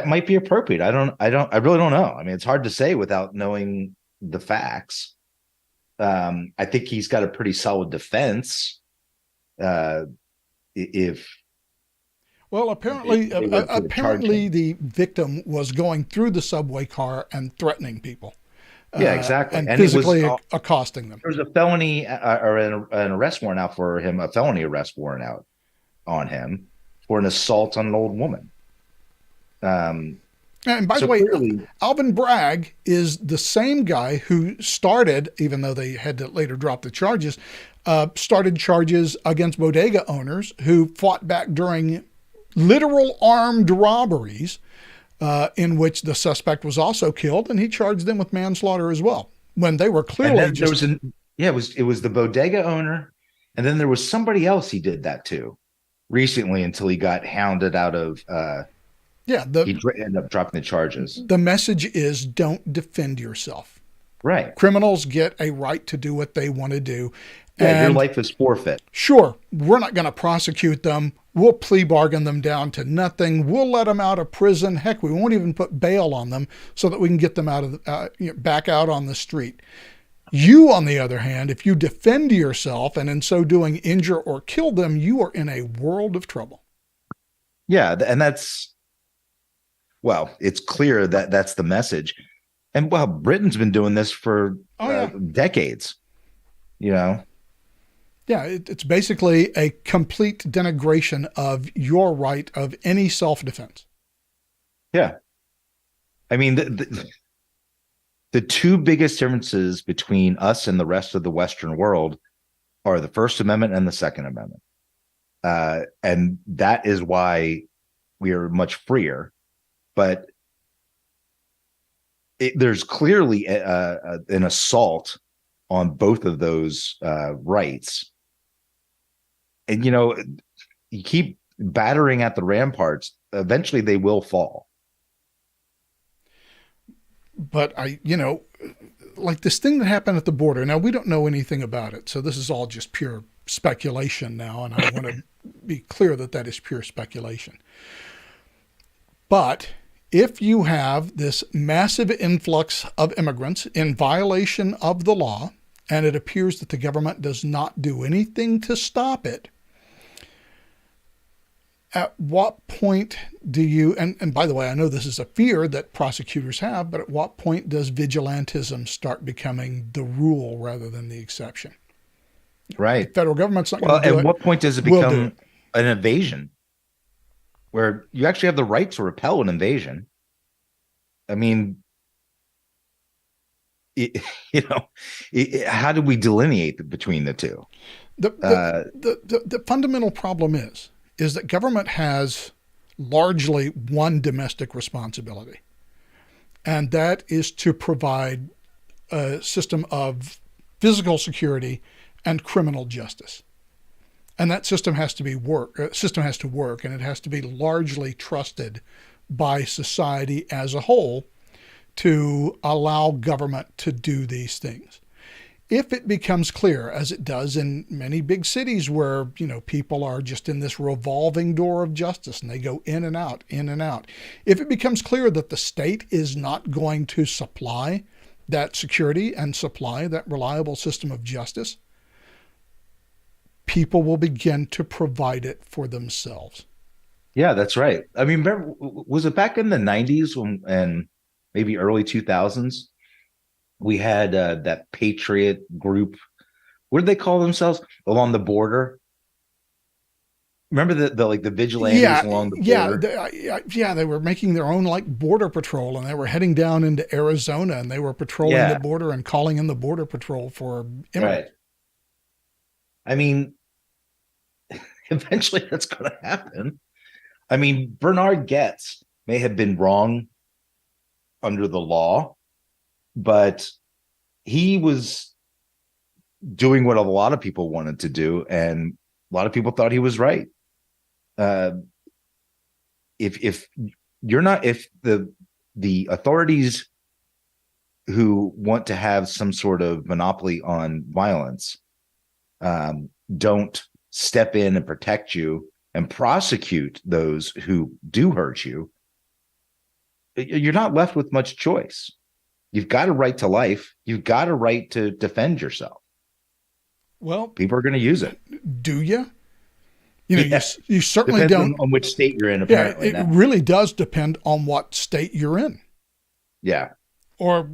might be appropriate. I really don't know. I mean, it's hard to say without knowing the facts. I think he's got a pretty solid defense. If Well, apparently the victim was going through the subway car and threatening people. Yeah, exactly. And physically accosting them. There was a felony or an arrest warrant out for him, a felony arrest warrant out on him for an assault on an old woman. And by the way, Alvin Bragg is the same guy who started, even though they had to later drop the charges, started charges against bodega owners who fought back during literal armed robberies, in which the suspect was also killed, and he charged them with manslaughter as well, when they were clearly it was the bodega owner, and then there was somebody else he did that to. recently until he got hounded out of. Yeah, Ended up dropping the charges. the message is don't defend yourself. Right. Criminals get a right to do what they want to do. Yeah, your And life is forfeit. sure, we're not going to prosecute them. We'll plea bargain them down to nothing. We'll let them out of prison. Heck, we won't even put bail on them so that we can get them out of back out on the street. You, on the other hand, if you defend yourself and in so doing injure or kill them, you are in a world of trouble. Yeah, and that's, well, it's clear that that's the message. And well, Britain's been doing this for decades, you know? Yeah, it's basically a complete denigration of your right of any self-defense. Yeah. I mean, the two biggest differences between us and the rest of the Western world are the First Amendment and the Second Amendment. And that is why we are much freer. But there's clearly an assault on both of those rights. And, you know, you keep battering at the ramparts, eventually they will fall. But like this thing that happened at the border. Now, we don't know anything about it. So this is all just pure speculation now. And I want to be clear that that is pure speculation. But if you have this massive influx of immigrants in violation of the law, and it appears that the government does not do anything to stop it, at what point do you, and by the way, I know this is a fear that prosecutors have, but at what point does vigilantism start becoming the rule rather than the exception? Right. The federal government's not going to do it. At what point does it become an invasion where you actually have the right to repel an invasion? I mean, how do we delineate between the two? The fundamental problem is that government has largely one domestic responsibility, and that is to provide a system of physical security and criminal justice. And that system has to work, and it has to be largely trusted by society as a whole to allow government to do these things. If it becomes clear, as it does in many big cities where, people are just in this revolving door of justice and they go in and out, in and out. If it becomes clear that the state is not going to supply that security and supply that reliable system of justice, people will begin to provide it for themselves. Yeah, that's right. I mean, remember, was it back in the 90s and maybe early 2000s? We had that Patriot group. What did they call themselves? Along the border. Remember the vigilantes along the border? They were making their own border patrol, and they were heading down into Arizona, and they were patrolling the border and calling in the border patrol for immigrants. Right. I mean, eventually that's going to happen. I mean, Bernard Goetz may have been wrong under the law, but he was doing what a lot of people wanted to do, and a lot of people thought he was right. If the authorities who want to have some sort of monopoly on violence don't step in and protect you and prosecute those who do hurt you, you're not left with much choice. You've got a right to life. You've got a right to defend yourself. Well, people are going to use it. Do you? You certainly depends don't. On which state you're in, apparently. Yeah, it really does depend on what state you're in. Yeah. Or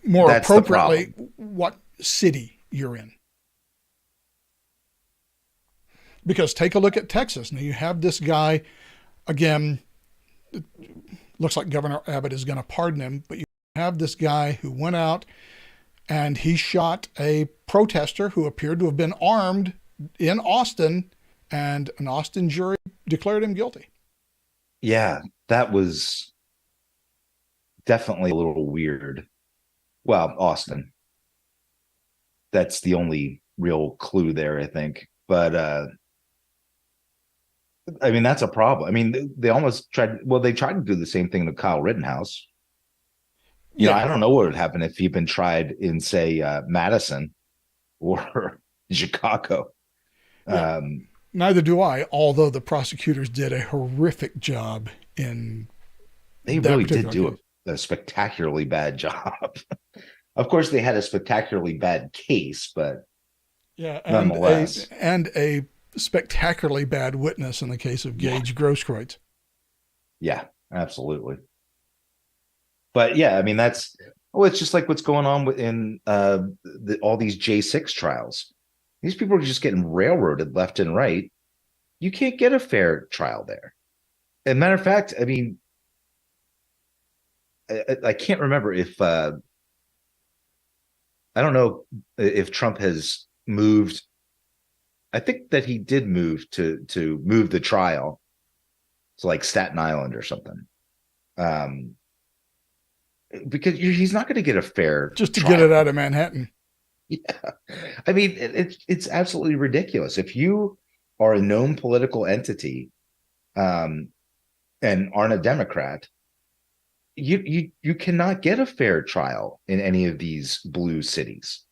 more appropriately, what city you're in. Because take a look at Texas. Now you have this guy, again, it looks like Governor Abbott is going to pardon him, but you have this guy who went out and he shot a protester who appeared to have been armed in Austin, and an Austin jury declared him guilty. Yeah, that was definitely a little weird. Well, Austin. That's the only real clue there, I think. But I mean, that's a problem. I mean, they almost tried. Well, they tried to do the same thing to Kyle Rittenhouse. You know, Yeah, I don't know what would happen if he'd been tried in, say, Madison or Chicago. yeah. Um, Neither do I, although the prosecutors did a horrific job in they that really did particular do case. a spectacularly bad job. Of course, they had a spectacularly bad case, but Yeah, nonetheless, and a spectacularly bad witness in the case of yeah, Gage Grosskreutz. yeah, absolutely. But yeah, I mean, that's well, it's just like what's going on in all these J6 trials. These people are just getting railroaded left and right. You can't get a fair trial there. As a matter of fact, I mean, I can't remember if I don't know if Trump has moved. I think that he did move to move the trial to like Staten Island or something, um, because he's not going to get a fair Just to get it trial. out of Manhattan. Yeah, I mean, it's absolutely ridiculous. If you are a known political entity um, and aren't a Democrat, you cannot get a fair trial in any of these blue cities.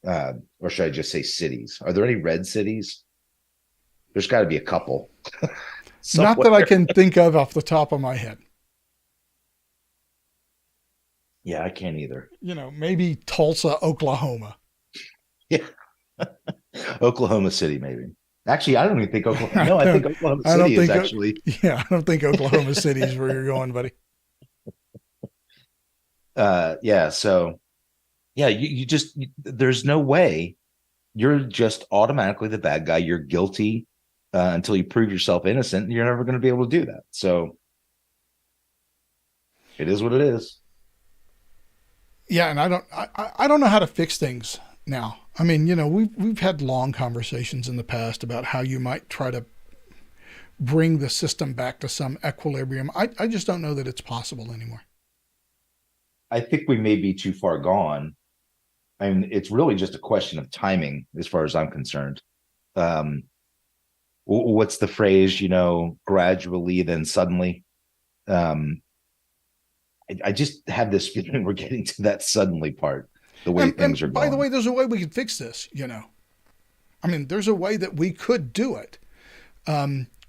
Or should I just say cities? Are there any red cities? There's got to be a couple Not that I somewhere. can think of off the top of my head. Yeah, I can't either. Maybe Tulsa, Oklahoma. Yeah, Oklahoma City, maybe. Actually, I don't even think Oklahoma. I No, I think don't, Oklahoma I don't City is think, actually. yeah, I don't think Oklahoma City is where you're going, buddy. Yeah. So yeah, you just there's no way you're just automatically the bad guy. You're guilty until you prove yourself innocent. You're never going to be able to do that. So it is what it is. Yeah, and I don't know how to fix things now. I mean, we've had long conversations in the past about how you might try to bring the system back to some equilibrium. I just don't know that it's possible anymore. I think we may be too far gone. I mean, it's really just a question of timing, as far as I'm concerned. Um, what's the phrase? Gradually, then suddenly. Um, I just have this feeling we're getting to that suddenly part, the way And things are by the going. way, there's a way we could fix this. I mean, there's a way that we could do it,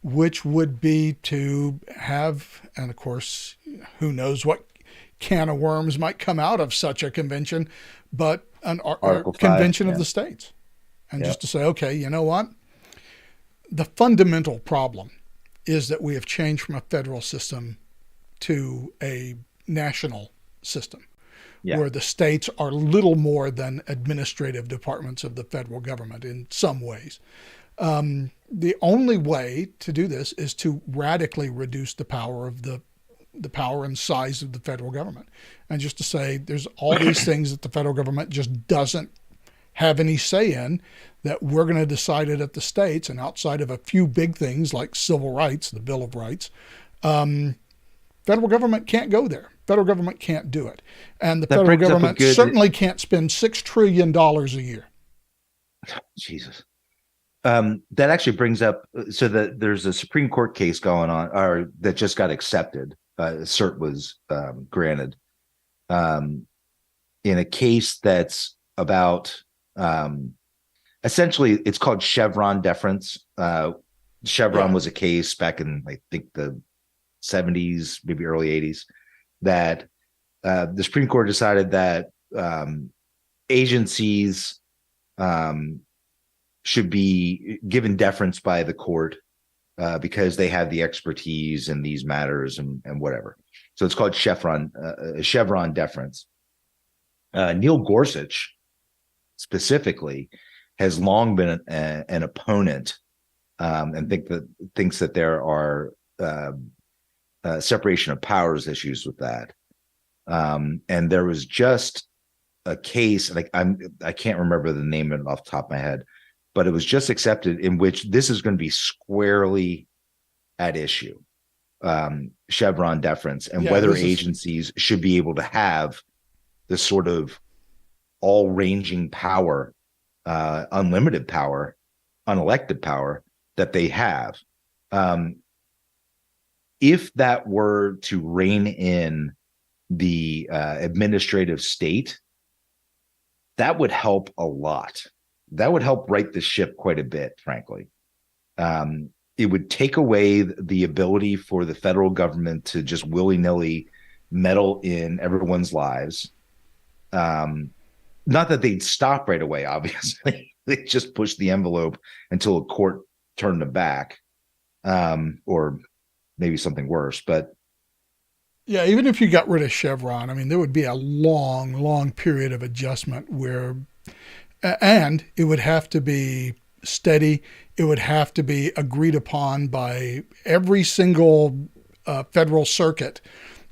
which would be to have, and of course, who knows what can of worms might come out of such a convention, but a Article 5. convention of Yeah. the states. And Yeah. just to say, okay, you know what? The fundamental problem is that we have changed from a federal system to a national system Yeah. where the states are little more than administrative departments of the federal government in some ways. The only way to do this is to radically reduce the power of the power and size of the federal government, and just to say there's all these things that the federal government just doesn't have any say in, that we're going to decide it at the states, and outside of a few big things like civil rights, the Bill of Rights, federal government can't go there. Federal government can't do it, and the That federal brings up a government good certainly can't spend $6 trillion a year. Jesus. That actually brings up so that there's a Supreme Court case going on, or that just got accepted. Cert was granted in a case that's about essentially it's called Chevron deference. Chevron Yeah, was a case back in I think the 70s, maybe early 80s, that the Supreme Court decided that agencies um, should be given deference by the court because they have the expertise in these matters and whatever. So it's called Chevron deference. Neil Gorsuch specifically has long been an opponent and thinks that there are separation of powers issues with that. And there was just a case, like I can't remember the name of it off the top of my head, but it was just accepted in which this is going to be squarely at issue. Chevron deference and yeah. whether This is agencies should be able to have the sort of all ranging power, unlimited power, unelected power that they have. Um, if that were to rein in the administrative state, that would help a lot. That would help right the ship quite a bit, frankly. It would take away the ability for the federal government to just willy-nilly meddle in everyone's lives. Um, Not that they'd stop right away, obviously. They just push the envelope until a court turned them back, or maybe something worse. But Yeah, even if you got rid of Chevron, I mean, there would be a long, long period of adjustment where, and it would have to be steady. It would have to be agreed upon by every single federal circuit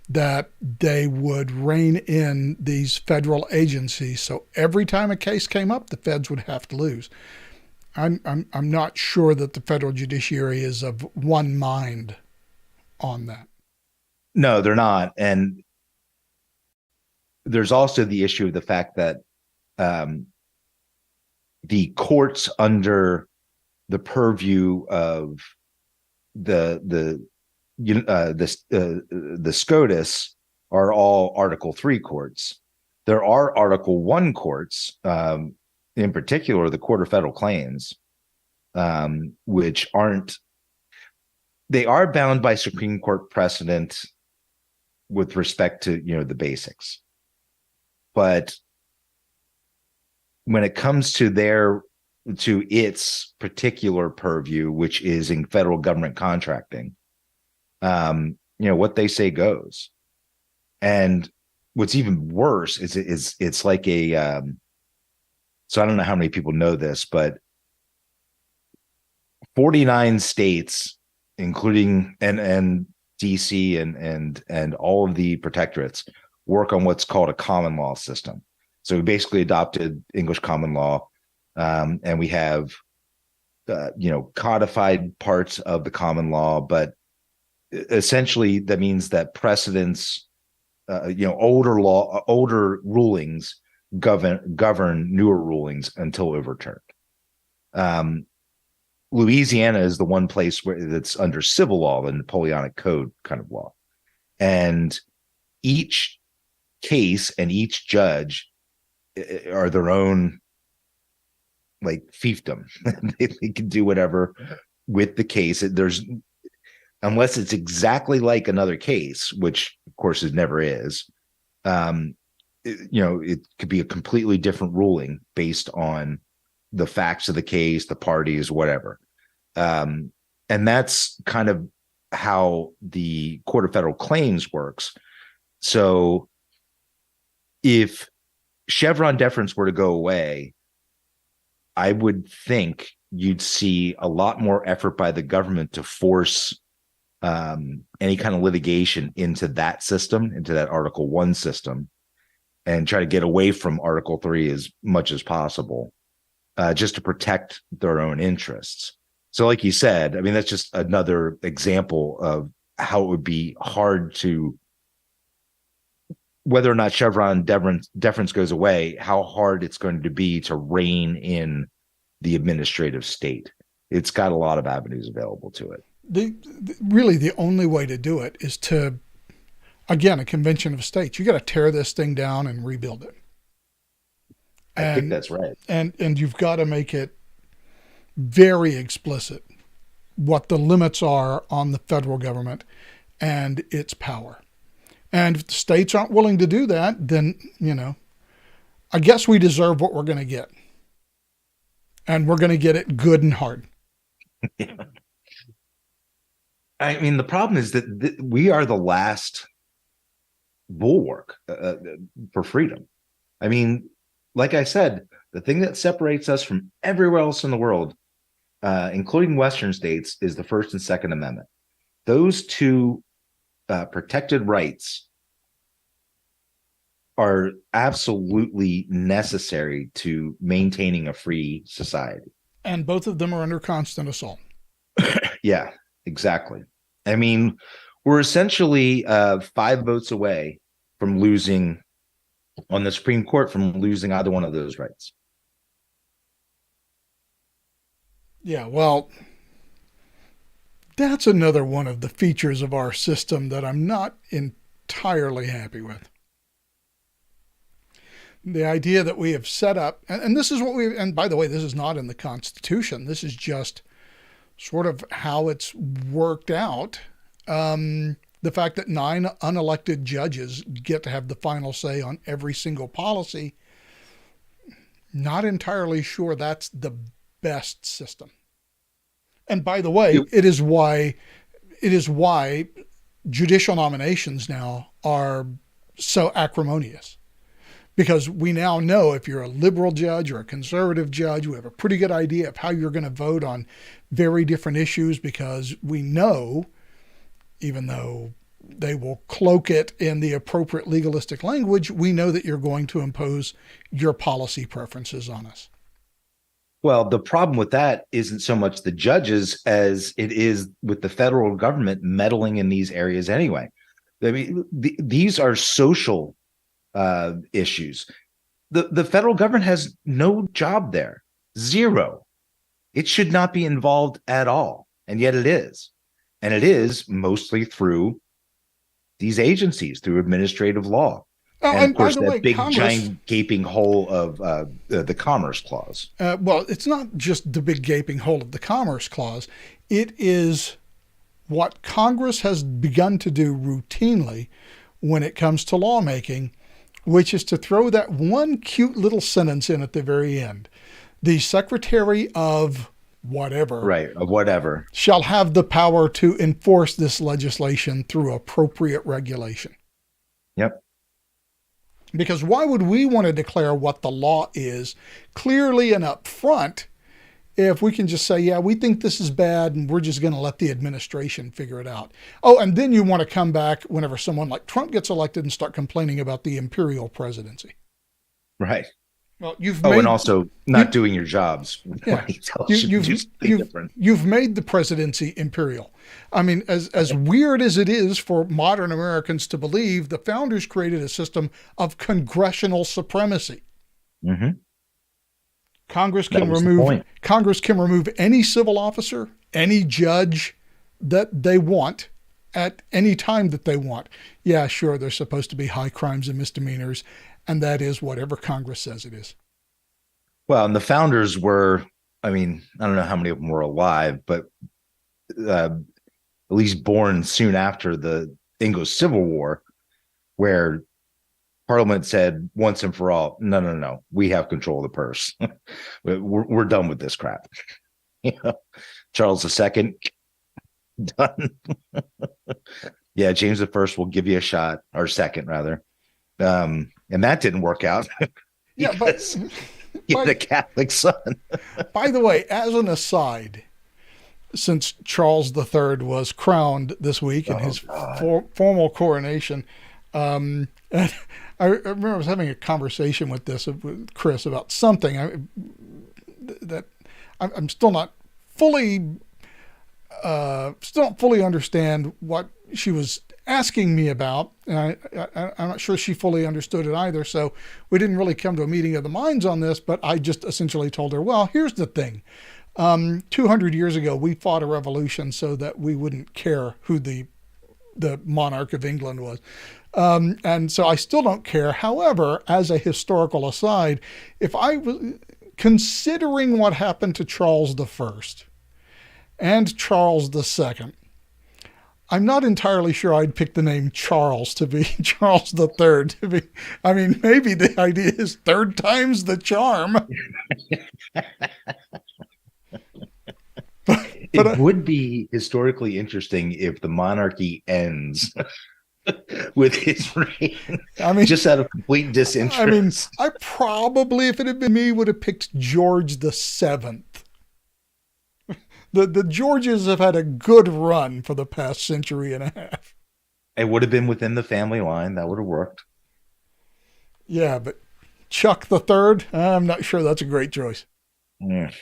that they would rein in these federal agencies. So every time a case came up, the feds would have to lose. I'm not sure that the federal judiciary is of one mind on that. no, they're not. And there's also the issue of the fact that um, the courts under the purview of the the SCOTUS are all Article 3 courts. There are Article 1 courts, in particular the Court of Federal Claims, which aren't, they are bound by Supreme Court precedent with respect to, the basics. But when it comes to its particular purview, which is in federal government contracting, what they say goes. And what's even worse is it's like a so I don't know how many people know this, but 49 states, including and DC and all of the protectorates, work on what's called a common law system. So we basically adopted English common law, and we have codified parts of the common law, but essentially that means that precedents, older rulings govern newer rulings until overturned. Louisiana is the one place where that's under civil law, the Napoleonic Code kind of law, and each case and each judge are their own like fiefdom. They can do whatever with the case. There's, unless it's exactly like another case, which of course it never is. It could be a completely different ruling based on the facts of the case, the parties, whatever. And that's kind of how the Court of Federal Claims works. So if Chevron deference were to go away, I would think you'd see a lot more effort by the government to force any kind of litigation into that system, into that Article 1 system, and try to get away from Article 3 as much as possible, just to protect their own interests. So like you said, I mean, that's just another example of how it would be hard to, whether or not Chevron deference goes away, how hard it's going to be to rein in the administrative state. It's got a lot of avenues available to it. Really the only way to do it is to, again, a convention of states. You got to tear this thing down and rebuild it. I think that's right. And you've got to make it very explicit what the limits are on the federal government and its power. And if the states aren't willing to do that, then, I guess we deserve what we're going to get. And we're going to get it good and hard. Yeah. I mean, the problem is that we are the last bulwark for freedom. I mean, like I said, the thing that separates us from everywhere else in the world, including Western states, is the First and Second Amendment. Those two protected rights are absolutely necessary to maintaining a free society. And both of them are under constant assault. Yeah, exactly. I mean, we're essentially 5 votes away from losing on the Supreme Court, from losing either one of those rights. Yeah, well, That's another one of the features of our system that I'm not entirely happy with. The idea that we have set up, and this is what we, and by the way, this is not in the Constitution. This is just sort of how it's worked out. The fact that 9 unelected judges get to have the final say on every single policy, not entirely sure that's the best system. And by the way, it is why judicial nominations now are so acrimonious. Because we now know if you're a liberal judge or a conservative judge, we have a pretty good idea of how you're going to vote on very different issues, because we know, even though they will cloak it in the appropriate legalistic language, we know that you're going to impose your policy preferences on us. Well, the problem with that isn't so much the judges as it is with the federal government meddling in these areas anyway. I mean, these are social issues. The federal government has no job there, zero. It should not be involved at all, and yet it is. And it is mostly through these agencies, through administrative law. Oh, and of course, by the way, big, Congress, giant, gaping hole of the Commerce Clause. Well, it's not just the big gaping hole of the Commerce Clause. It is what Congress has begun to do routinely when it comes to lawmaking, which is to throw that one cute little sentence in at the very end. The Secretary of whatever, Right, of whatever, shall have the power to enforce this legislation through appropriate regulation. Yep. Because why would we want to declare what the law is clearly and up front if we can just say, yeah, we think this is bad and we're just going to let the administration figure it out? Oh, and then you want to come back whenever someone like Trump gets elected and start complaining about the imperial presidency. Right. Well, and also not doing your jobs. Yeah, you've made the presidency imperial. I mean, as weird as it is for modern Americans to believe, the founders created a system of congressional supremacy. Mm-hmm. Congress can remove any civil officer, any judge that they want at any time that they want. Yeah, sure, there's supposed to be high crimes and misdemeanors, and that is whatever Congress says it is. Well, and the founders were, I mean, I don't know how many of them were alive, but at least born soon after the English Civil War, where Parliament said once and for all, no, we have control of the purse. we're done with this crap. Charles II, done. Yeah, James I will give you a shot, or second rather. And that didn't work out. Yeah, but he had a Catholic son. By the way, as an aside, since Charles III was crowned this week in his formal coronation, and I remember I was having a conversation with Chris about something that I'm still not fully understand what she was asking me about. And I'm not sure she fully understood it either. So we didn't really come to a meeting of the minds on this, but I just essentially told her, well, here's the thing. 200 years ago, we fought a revolution so that we wouldn't care who the monarch of England was. And so I still don't care. However, as a historical aside, if I was considering what happened to Charles I and Charles II, I'm not entirely sure I'd pick the name Charles to be Charles III to be. I mean, maybe the idea is third time's the charm. It would be historically interesting if the monarchy ends with his reign. I mean, just out of complete disinterest. I mean, I probably, if it had been me, would have picked George VII. The Georges have had a good run for the past century and a half. It would have been within the family line. That would have worked. Yeah, but Chuck III, I'm not sure that's a great choice. Yeah.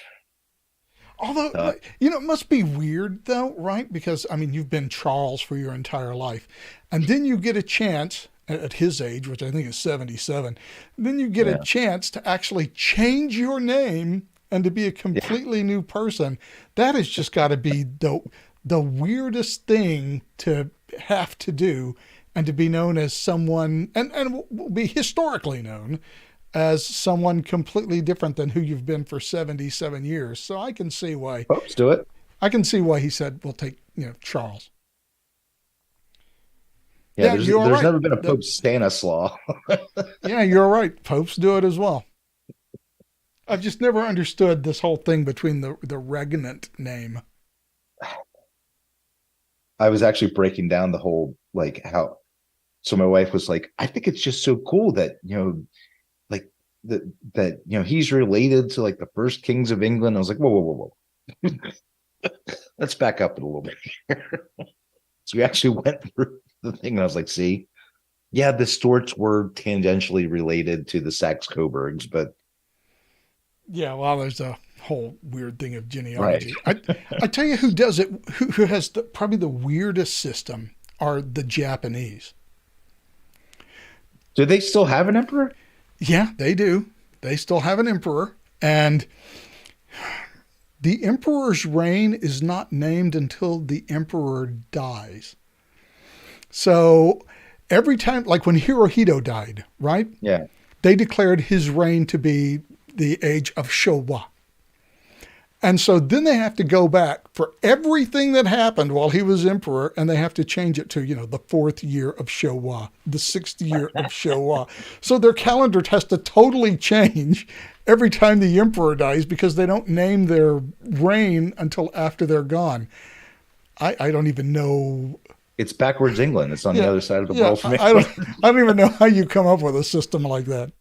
Although, it must be weird though, right? Because, I mean, you've been Charles for your entire life. And then you get a chance at his age, which I think is 77, then you get a chance to actually change your name and to be a completely new person. That has just got to be the weirdest thing to have to do and to be known as someone, and will be historically known as someone completely different than who you've been for 77 years. So I can see why. Popes do it. I can see why he said, we'll take, Charles. Yeah, Yeah, there's you're there's right. never been a Pope Stanislaw. Yeah, you're right. Popes do it as well. I've just never understood this whole thing between the regnant name. I was actually breaking down the whole like how. So my wife was like, I think it's just so cool that like that he's related to like the first kings of England. I was like, whoa, whoa, whoa, whoa. Let's back up a little bit here. So we actually went through the thing, and I was like, see, yeah, the Stuarts were tangentially related to the Saxe-Coburgs, but Yeah, well, there's a whole weird thing of right. genealogy. I tell you who does it, who has probably the weirdest system are the Japanese. Do they still have an emperor? Yeah, they do. They still have an emperor, and the emperor's reign is not named until the emperor dies. So every time, like when Hirohito died, right? Yeah. They declared his reign to be the age of Showa. And so then they have to go back for everything that happened while he was emperor, and they have to change it to, the fourth year of Showa, the sixth year of Showa. So their calendar has to totally change every time the emperor dies because they don't name their reign until after they're gone. I don't even know. It's backwards England. It's on the other side of the world from I England. don't even know how you come up with a system like that.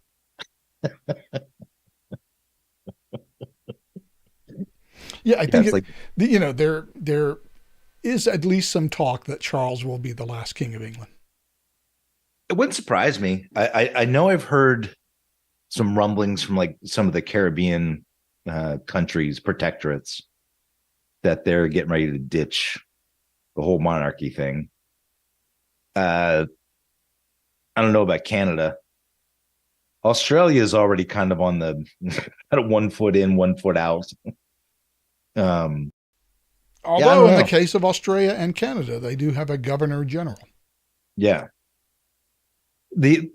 Yeah, I think there is at least some talk that Charles will be the last king of England. It wouldn't surprise me. I know I've heard some rumblings from like some of the Caribbean countries, protectorates, that they're getting ready to ditch the whole monarchy thing. I don't know about Canada. Australia is already kind of on the kind of 1 foot in, 1 foot out. Although in the case of Australia and Canada, they do have a governor general. Yeah. The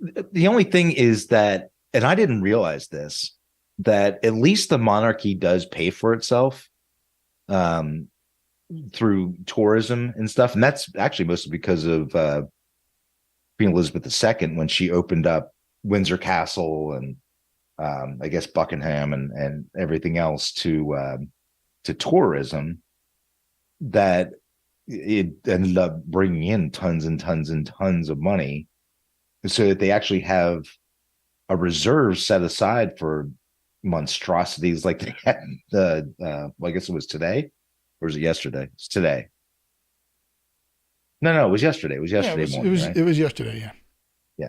only thing is that, and I didn't realize this, that at least the monarchy does pay for itself through tourism and stuff. And that's actually mostly because of Queen Elizabeth II when she opened up Windsor Castle and I guess Buckingham and everything else to tourism, that it ended up bringing in tons and tons and tons of money, so that they actually have a reserve set aside for monstrosities like they had well, I guess it was today, or was it yesterday? It's today. No, it was yesterday. It was yesterday morning. It was yesterday. Yeah. Yeah.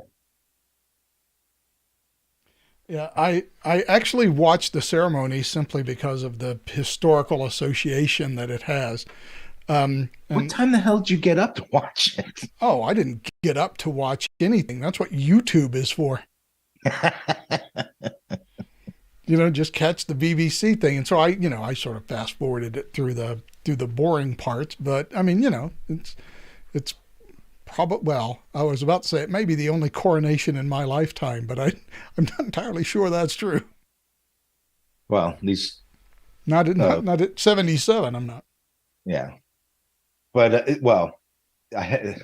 Yeah, I actually watched the ceremony simply because of the historical association that it has. What time the hell did you get up to watch it? Oh, I didn't get up to watch anything. That's what YouTube is for. Just catch the BBC thing. And so I sort of fast forwarded it through the boring parts. But I mean, it's probably, well, I was about to say it may be the only coronation in my lifetime, but I'm not entirely sure that's true. Well, at least not at 77. I'm not. Yeah, but I had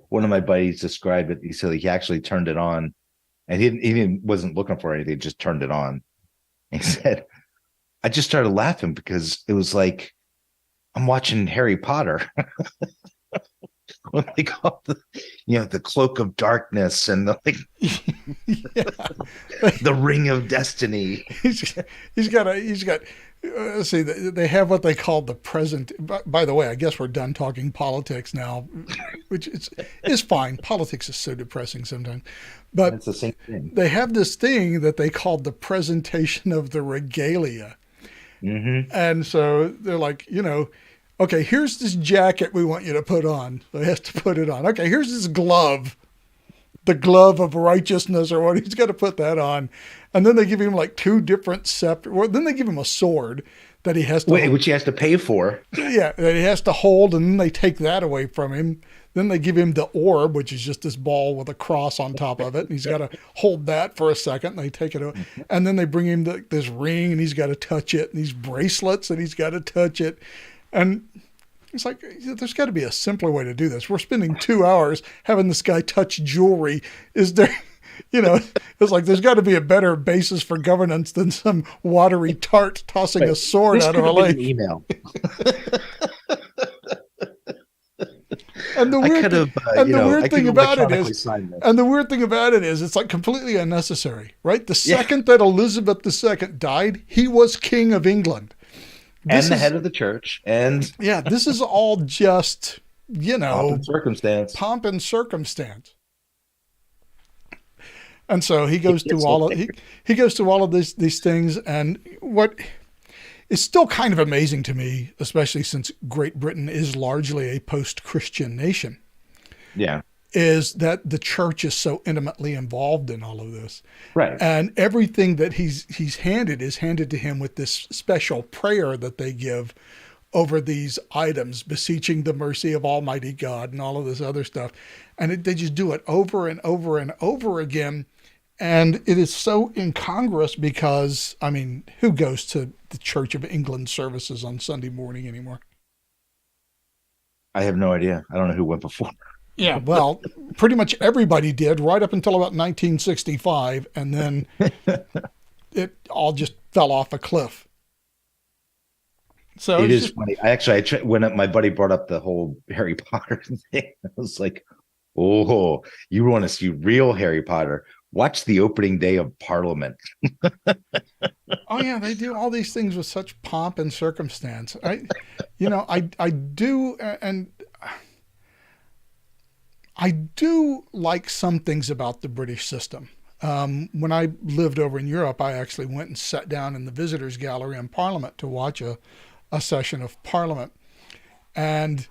one of my buddies described it. He said he actually turned it on, and he wasn't looking for anything. Just turned it on. He said, "I just started laughing because it was like I'm watching Harry Potter." What they call the cloak of darkness and the the ring of destiny. He's got let's see, they have what they call the present. By the way, I guess we're done talking politics now, which is fine. Politics is so depressing sometimes, but it's the same thing. They have this thing that they call the presentation of the regalia. Mm-hmm. And so they're like, okay, here's this jacket we want you to put on. So he has to put it on. Okay, here's this glove, the glove of righteousness or what. He's got to put that on. And then they give him like two different separate, well, then they give him a sword. that he has to Wait, which he has to pay for. yeah, that he has to hold, and then they take that away from him. Then they give him the orb, which is just this ball with a cross on top of it, and he's got to hold that for a second. And they take it away, and then they bring him this ring, and he's got to touch it, and these bracelets, and he's got to touch it, and it's like there's got to be a simpler way to do this. We're spending 2 hours having this guy touch jewelry. Is there? You know, it's like there's got to be a better basis for governance than some watery tart tossing a sword This out of could a have been lake. an email. And the I weird could thing, have, and the I weird could thing about it electronically is, sign this. and the weird thing about it is, it's like completely unnecessary, right? The second that Elizabeth II died, he was King of England. And the head of the church, and Yeah, this is all just, pomp and circumstance. pomp and circumstance. And so he goes through It's all of okay. he goes through all of these things, and what is still kind of amazing to me, especially since Great Britain is largely a post-Christian nation, Yeah, is that the church is so intimately involved in all of this. right. And everything that he's handed is handed to him with this special prayer that they give over these items, beseeching the mercy of Almighty God and all of this other stuff. And they just do it over and over and over again. And it is so incongruous because, I mean, who goes to the Church of England services on Sunday morning anymore? I have no idea. I don't know who went before. Yeah, well, pretty much everybody did right up until about 1965. And then it all just fell off a cliff. So It it's is just, funny. When my buddy brought up the whole Harry Potter thing, I was like, "Oh, you want to see real Harry Potter? Watch the opening day of Parliament." oh yeah, they do all these things with such pomp and circumstance. I do, and I do like some things about the British system. When I lived over in Europe, I actually went and sat down in the visitors gallery in Parliament to watch a session of Parliament, and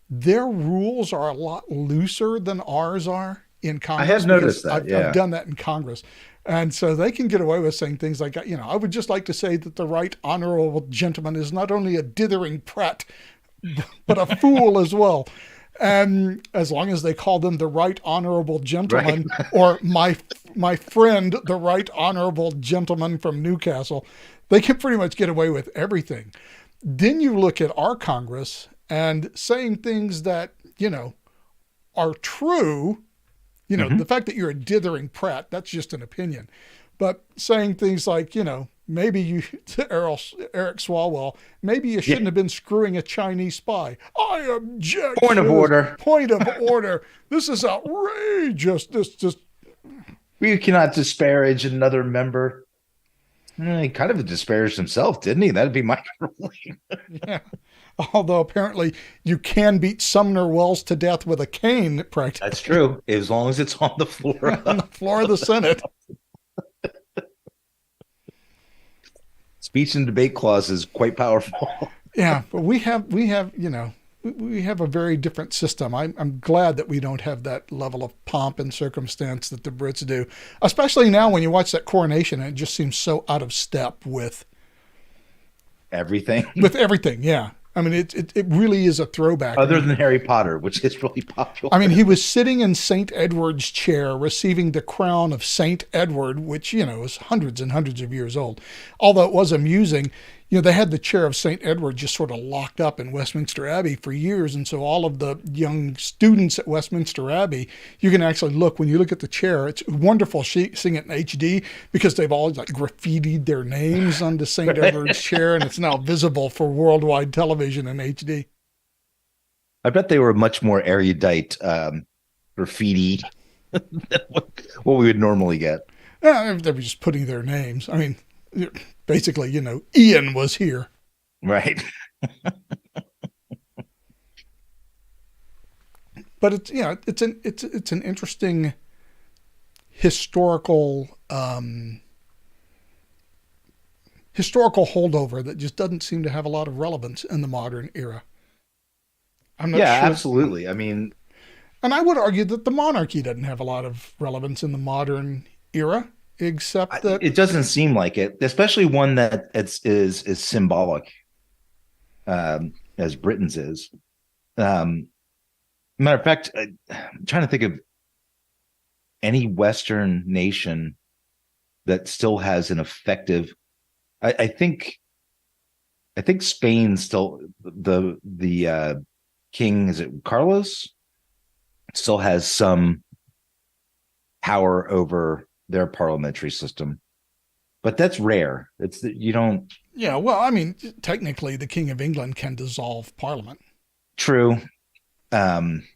their rules are a lot looser than ours are in I Congress. have noticed Because that. Yeah, I've done that in Congress. And so they can get away with saying things like, I would just like to say that the right honorable gentleman is not only a dithering prat, but a fool as well. And as long as they call them the right honorable gentleman right. or my friend, the right honorable gentleman from Newcastle, they can pretty much get away with everything. Then you look at our Congress and saying things that, are true. The fact that you're a dithering prat, that's just an opinion. But saying things like, maybe you, to Eric Swalwell, maybe you shouldn't have been screwing a Chinese spy. I object. Point of order. Point of order. This is outrageous. This just. We cannot disparage another member. He kind of disparaged himself, didn't he? That'd be my ruling. Yeah. Although apparently you can beat Sumner Wells to death with a cane, practically. That's true, as long as it's on the floor. On the floor of the Senate. Speech and debate clause is quite powerful. Yeah, but we have we have a very different system. I'm glad that we don't have that level of pomp and circumstance that the Brits do, especially now when you watch that coronation and it just seems so out of step with Everything. with everything. Yeah, I mean it really is a throwback. Other than Harry Potter, which is really popular. I mean, he was sitting in St. Edward's chair receiving the crown of St. Edward, which, is hundreds and hundreds of years old. Although it was amusing, they had the chair of St. Edward just sort of locked up in Westminster Abbey for years. And so all of the young students at Westminster Abbey, you can actually look, when you look at the chair, it's wonderful seeing it in HD because they've all like graffitied their names onto St. Edward's chair, and it's now visible for worldwide television in HD. I bet they were much more erudite graffiti than what we would normally get. Yeah, they were just putting their names. I mean, basically, Ian was here. Right. But it's an interesting historical holdover that just doesn't seem to have a lot of relevance in the modern era. I'm not sure. Absolutely. I mean, and I would argue that the monarchy doesn't have a lot of relevance in the modern era. except that, It doesn't seem like it, especially one that is symbolic, as Britain's is. Um, Matter of fact, I'm trying to think of any Western nation that still has an effective. I think Spain still, the king, is it Carlos, still has some power over their parliamentary system, but that's rare. It's that you don't. yeah, well, I mean, technically, the King of England can dissolve Parliament, True. Um,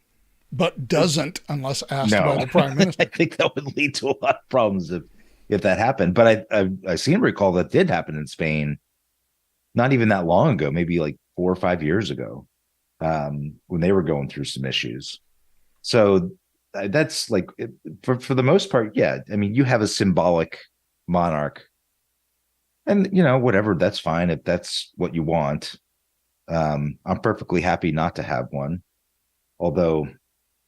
but doesn't unless asked by no, the Prime I Minister. think that would lead to a lot of problems if that happened. But I seem to recall that did happen in Spain not even that long ago, maybe like 4 or 5 years ago, when they were going through some issues. So that's like, for the most part, yeah. I mean, you have a symbolic monarch, and whatever, that's fine if that's what you want. I'm perfectly happy not to have one, although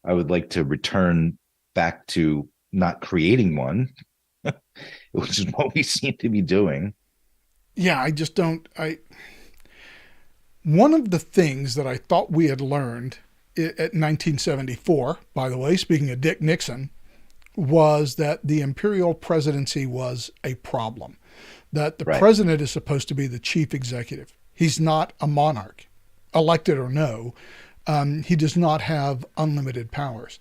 I would like to return back to not creating one, which is what we seem to be doing. Yeah, I just don't. One of the things that I thought we had learned at 1974, by the way, speaking of Dick Nixon, was that the imperial presidency was a problem. That the Right. president is supposed to be the chief executive. He's not a monarch, elected or no. He does not have unlimited powers.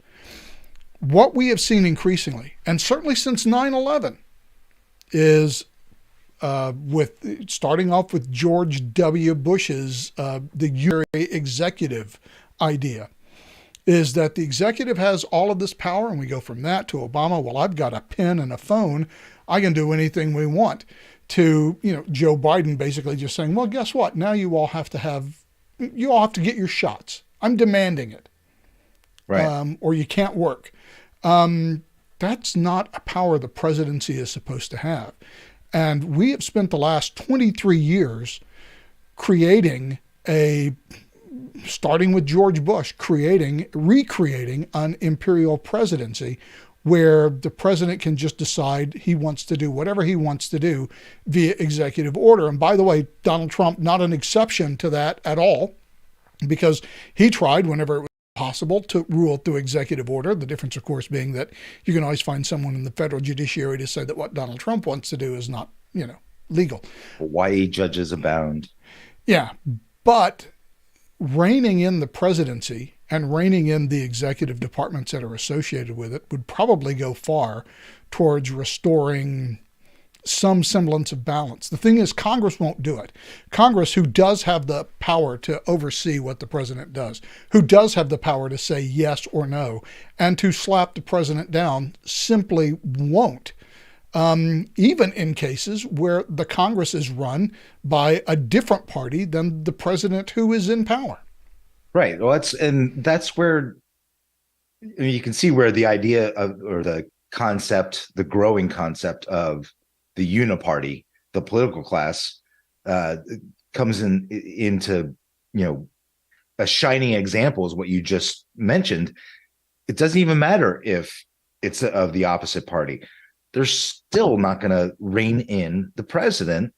What we have seen increasingly, and certainly since 9/11, is with starting off with George W. Bush's the Unitary executive idea, is that the executive has all of this power, and we go from that to Obama. Well, I've got a pen and a phone. I can do anything we want. To Joe Biden basically just saying, well, guess what? Now you all have to get your shots. I'm demanding it, Right. or you can't work. That's not a power the presidency is supposed to have. And we have spent the last 23 years starting with George Bush, recreating an imperial presidency where the president can just decide he wants to do whatever he wants to do via executive order. And by the way, Donald Trump, not an exception to that at all, because he tried whenever it was possible to rule through executive order. The difference, of course, being that you can always find someone in the federal judiciary to say that what Donald Trump wants to do is not, legal. Hawaii judges abound. Yeah. But reining in the presidency and reining in the executive departments that are associated with it would probably go far towards restoring some semblance of balance. The thing is, Congress won't do it. Congress, who does have the power to oversee what the president does, who does have the power to say yes or no, and to slap the president down, simply won't. Even in cases where the Congress is run by a different party than the president who is in power. Right. Well, that's where, I mean, you can see where the idea of, or the concept, the growing concept of the uniparty, the political class, comes into a shining example is what you just mentioned. It doesn't even matter if it's of the opposite party. They're still not going to rein in the president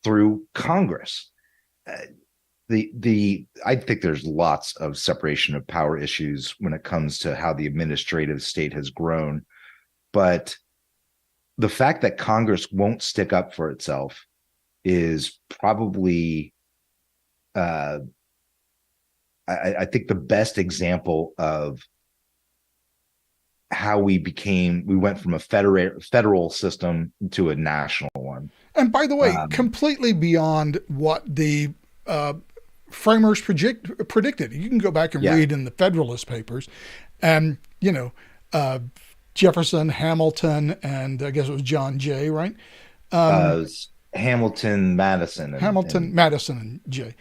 through Congress. I think there's lots of separation of power issues when it comes to how the administrative state has grown, but the fact that Congress won't stick up for itself is probably, I think, the best example of how we went from a federal system to a national one. And by the way, completely beyond what the framers predicted. You can go back and read in the Federalist Papers, and Jefferson, Hamilton, and I guess it was John Jay, right? Hamilton, Madison, Madison, and Jay.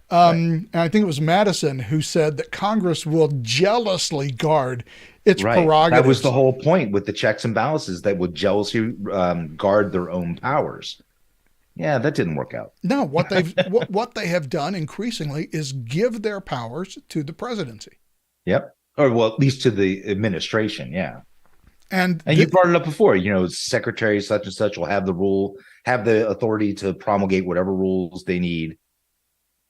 And I think it was Madison who said that Congress will jealously guard its prerogatives. That was the whole point with the checks and balances, that would jealously guard their own powers. Yeah, that didn't work out. No, what they have done increasingly is give their powers to the presidency. Yep. Or, well, at least to the administration. Yeah. And And you brought it up before, secretary such and such will have the authority to promulgate whatever rules they need.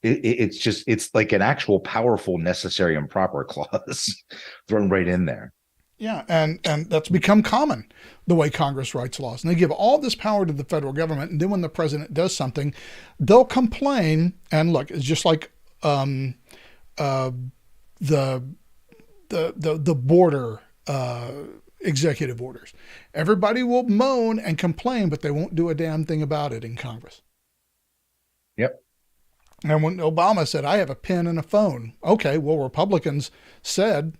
It's like an actual powerful, necessary, and proper clause thrown right in there. yeah, and that's become common, the way Congress writes laws. And they give all this power to the federal government, and then when the president does something, they'll complain. And look, it's just like uh, the the border executive orders. Everybody will moan and complain, but they won't do a damn thing about it in Congress. Yep. And when Obama said, I have a pen and a phone, okay, well, Republicans said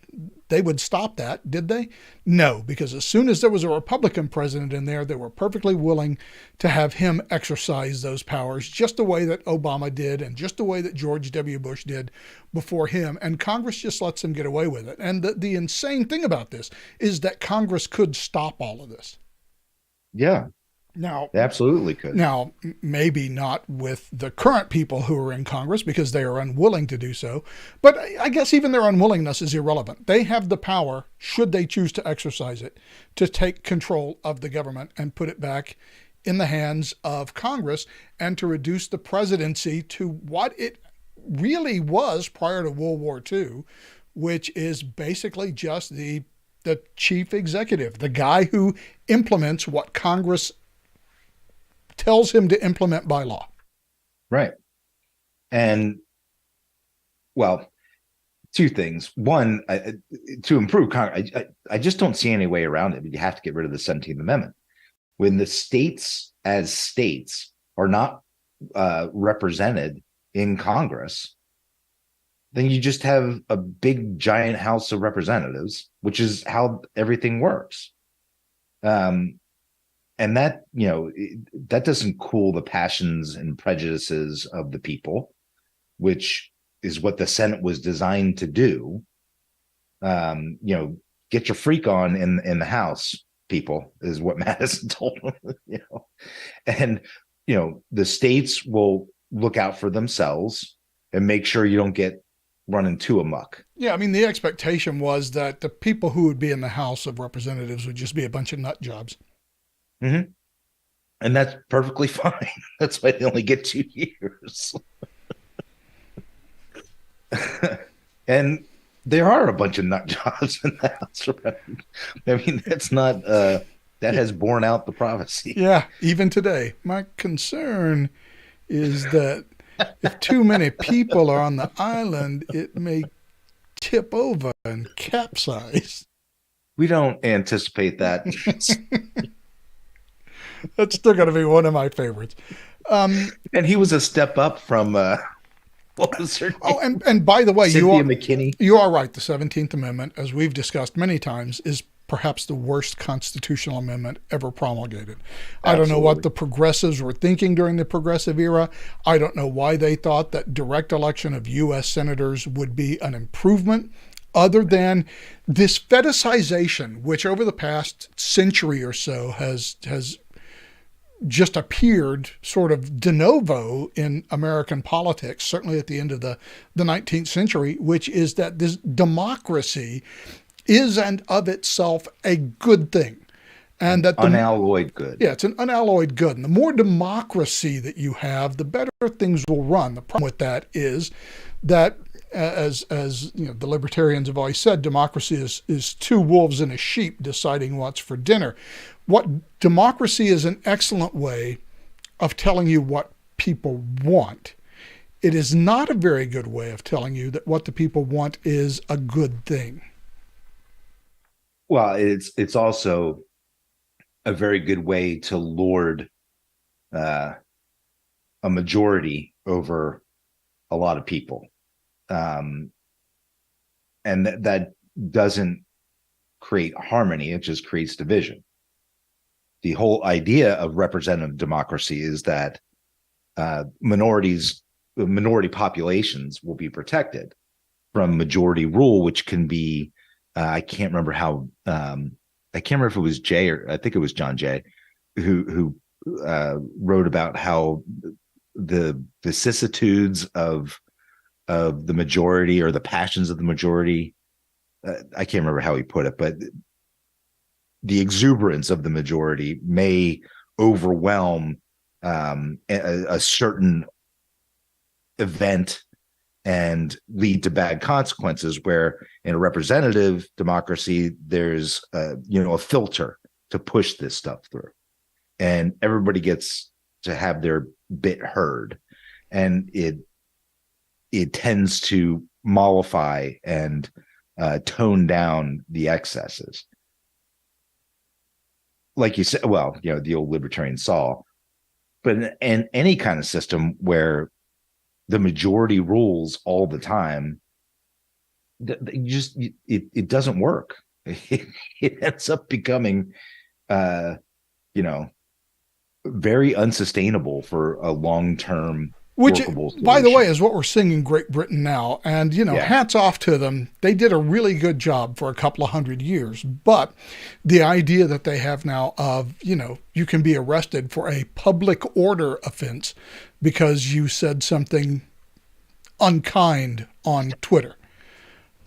they would stop that, did they? No, because as soon as there was a Republican president in there, they were perfectly willing to have him exercise those powers just the way that Obama did and just the way that George W. Bush did before him. And Congress just lets them get away with it. And the insane thing about this is that Congress could stop all of this. Yeah. Now, they absolutely could. Now, maybe not with the current people who are in Congress because they are unwilling to do so. But I guess even their unwillingness is irrelevant. They have the power, should they choose to exercise it, to take control of the government and put it back in the hands of Congress and to reduce the presidency to what it really was prior to World War II, which is basically just the chief executive, the guy who implements what Congress tells him to implement by law. Right. And, well, two things. One, to improve Congress, I just don't see any way around it. You have to get rid of the 17th Amendment. When the states as states are not represented in Congress, then you just have a big, giant House of Representatives, which is how everything works. And that, that doesn't cool the passions and prejudices of the people, which is what the Senate was designed to do. Get your freak on in the House, people, is what Madison told them. And the states will look out for themselves and make sure you don't get running too amok. Yeah, I mean, the expectation was that the people who would be in the House of Representatives would just be a bunch of nut jobs. Mm-hmm. And that's perfectly fine. That's why they only get 2 years. And there are a bunch of nut jobs in the House. I mean, that's not that has borne out the prophecy. Yeah, even today. My concern is that if too many people are on the island, it may tip over and capsize. We don't anticipate that. That's still going to be one of my favorites. And he was a step up from what was her name? Oh, and by the way, Cynthia McKinney. You are right. The 17th Amendment, as we've discussed many times, is perhaps the worst constitutional amendment ever promulgated. Absolutely. I don't know what the progressives were thinking during the progressive era. I don't know why they thought that direct election of U.S. senators would be an improvement, other than this fetishization, which over the past century or so has just appeared sort of de novo in American politics, certainly at the end of the 19th century, which is that this democracy is and of itself a good thing. And that unalloyed good. Yeah, it's an unalloyed good. And the more democracy that you have, the better things will run. The problem with that is that, as the libertarians have always said, democracy is two wolves and a sheep deciding what's for dinner. What democracy is an excellent way of telling you what people want. It is not a very good way of telling you that what the people want is a good thing. Well, it's also a very good way to lord a majority over a lot of people. And that doesn't create harmony, it just creates division. The whole idea of representative democracy is that minority populations will be protected from majority rule, which can be, I can't remember if it was Jay, or I think it was John Jay, who wrote about how the vicissitudes of the majority, or the passions of the majority, I can't remember how he put it, but the exuberance of the majority may overwhelm a certain event and lead to bad consequences, where in a representative democracy there's a filter to push this stuff through, and everybody gets to have their bit heard, and it tends to mollify and tone down the excesses, like you said. Well, the old libertarian saw. But in any kind of system where the majority rules all the time, it doesn't work. It ends up becoming very unsustainable for a long-term Which, workable solution. by the way, is what we're seeing in Great Britain now. And, hats off to them. They did a really good job for a couple of 100 years. But the idea that they have now of, you can be arrested for a public order offense because you said something unkind on Twitter.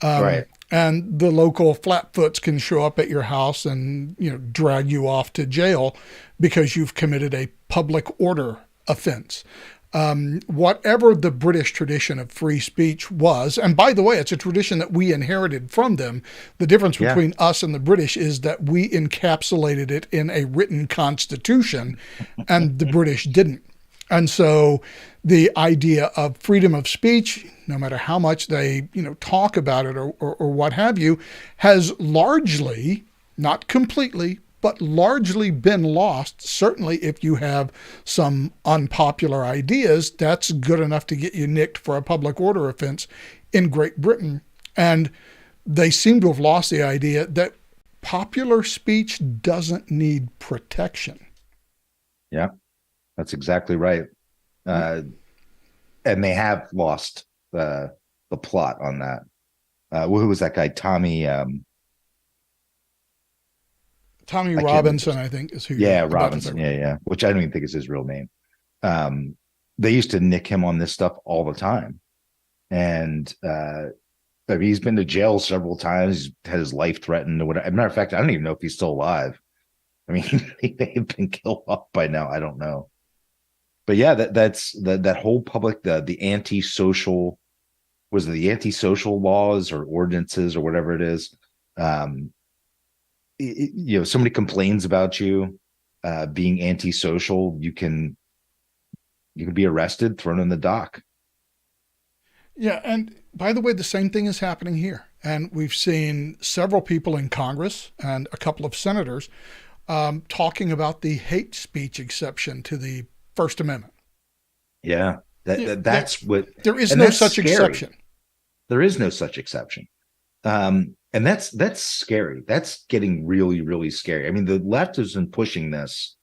Right. And the local flatfoots can show up at your house and, drag you off to jail because you've committed a public order offense. Whatever the British tradition of free speech was, and by the way, it's a tradition that we inherited from them. The difference between us and the British is that we encapsulated it in a written constitution, and the British didn't. And so the idea of freedom of speech, no matter how much they, talk about it or what have you, has largely, not completely, but largely been lost. Certainly if you have some unpopular ideas, that's good enough to get you nicked for a public order offense in Great Britain. And they seem to have lost the idea that popular speech doesn't need protection. Yeah, that's exactly right. And they have lost the plot on that. Who was that guy? Tommy Robinson, I think, is who. Yeah, Robinson. Yeah. Which I don't even think is his real name. They used to nick him on this stuff all the time, and he's been to jail several times. He's had his life threatened or whatever. As a matter of fact, I don't even know if he's still alive. I mean, he may have been killed off by now. I don't know. But yeah, that's that whole public, the antisocial, was it the antisocial laws or ordinances or whatever it is. Somebody complains about you being antisocial, you can be arrested, thrown in the dock. Yeah, and by the way, the same thing is happening here. And we've seen several people in Congress and a couple of senators talking about the hate speech exception to the First Amendment. Yeah, that's what. There is no such exception. There is no such exception. And that's scary. That's getting really, really scary. I mean, the left has been pushing this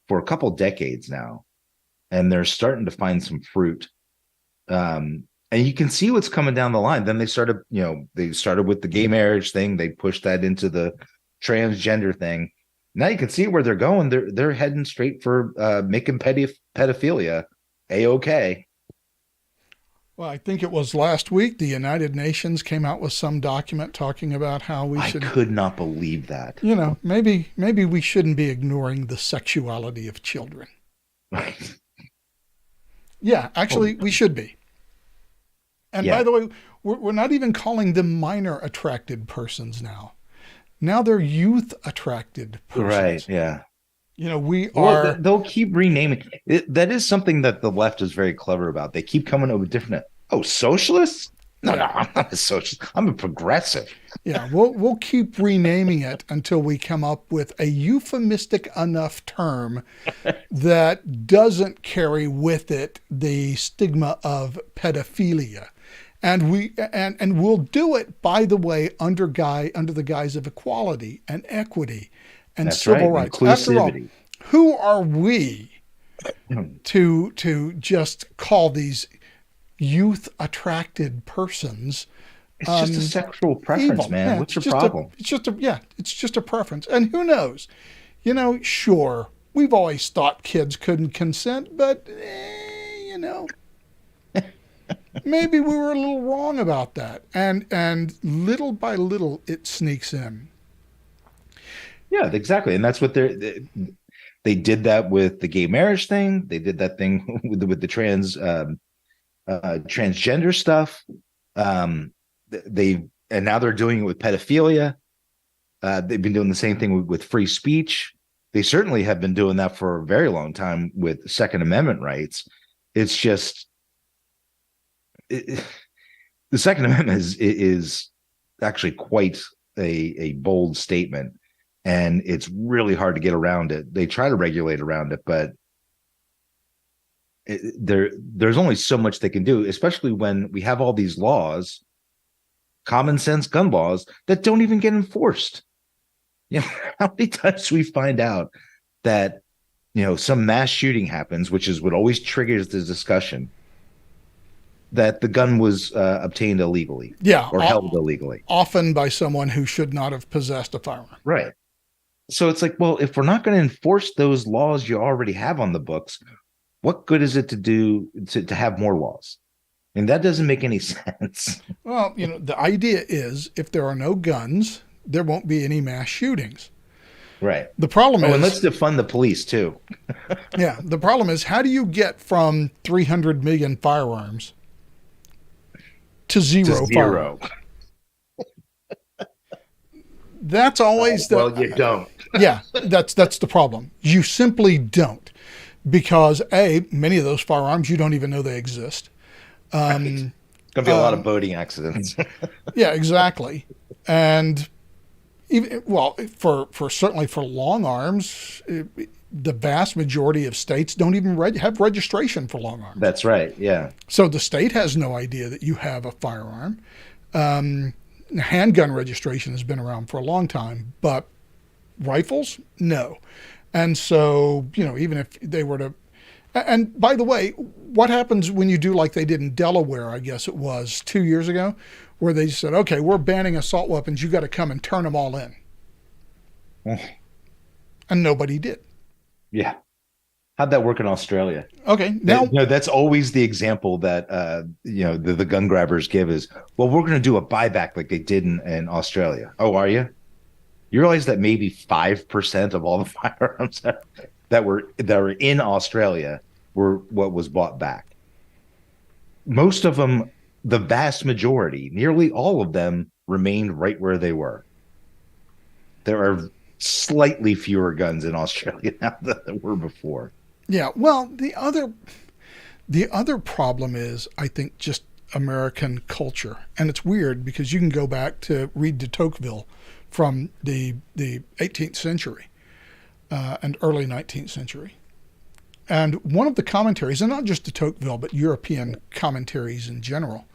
for a couple decades now, and they're starting to find some fruit. And you can see what's coming down the line. Then they started with the gay marriage thing. They pushed that into the transgender thing. Now you can see where they're going. They're heading straight for making pedophilia A-OK. Well, I think it was last week the United Nations came out with some document talking about how we should. I could not believe that. Maybe we shouldn't be ignoring the sexuality of children. Right. Yeah, actually, we should be. And by the way, we're not even calling them minor attracted persons now. Now they're youth attracted persons. Right, yeah. We are. They'll keep renaming it. That is something that the left is very clever about. They keep coming up with different. Oh, socialists? No, I'm not a socialist. I'm a progressive. Yeah, we'll keep renaming it until we come up with a euphemistic enough term that doesn't carry with it the stigma of pedophilia. And we'll do it, by the way, under the guise of equality and equity and That's civil right. rights. Inclusivity. After all, who are we to just call these youth attracted persons? It's just a sexual preference, evil. Man. Yeah, what's your problem? It's just a preference. And who knows? Sure, we've always thought kids couldn't consent, but maybe we were a little wrong about that. And little by little, it sneaks in. Yeah, exactly. And that's what they did that with the gay marriage thing. They did that thing with the transgender stuff. They and now they're doing it with pedophilia. They've been doing the same thing with free speech. They certainly have been doing that for a very long time with Second Amendment rights. It's just it, the Second Amendment is actually quite a bold statement, and it's really hard to get around it. They try to regulate around it, but there's only so much they can do, especially when we have all these laws, common sense gun laws that don't even get enforced. You know, how many times we find out that some mass shooting happens, which is what always triggers the discussion, that the gun was obtained illegally, Yeah, or held illegally, often by someone who should not have possessed a firearm. Right. So it's like, well, if we're not going to enforce those laws you already have on the books, what good is it to do to have more laws? And that doesn't make any sense. Well, the idea is if there are no guns, there won't be any mass shootings. Right. The problem is, and let's defund the police too. Yeah, the problem is, how do you get from 300 million firearms to zero? Firearms? That's always you don't. Yeah, that's the problem. You simply don't, because many of those firearms you don't even know they exist. It's gonna be a lot of boating accidents. Yeah, exactly. And even, well, for certainly for long arms, the vast majority of states don't even have registration for long arms. That's right. Yeah. So the state has no idea that you have a firearm. Handgun registration has been around for a long time, but rifles, no. And so, even if they were to, and by the way, what happens when you do like they did in Delaware, I guess it was 2 years ago, where they said, okay, we're banning assault weapons. You got to come and turn them all in. And nobody did. Yeah. How'd that work in Australia? Okay. Now, that's always the example that, the gun grabbers give is, well, we're going to do a buyback like they did in Australia. Oh, are you? You realize that maybe 5% of all the firearms that were in Australia were what was bought back. Most of them, the vast majority, nearly all of them, remained right where they were. There are slightly fewer guns in Australia now than there were before. Yeah. Well, the other problem is, I think, just American culture, and it's weird because you can go back to read de Tocqueville from the 18th century and early 19th century. And one of the commentaries, and not just de Tocqueville, but European commentaries in general,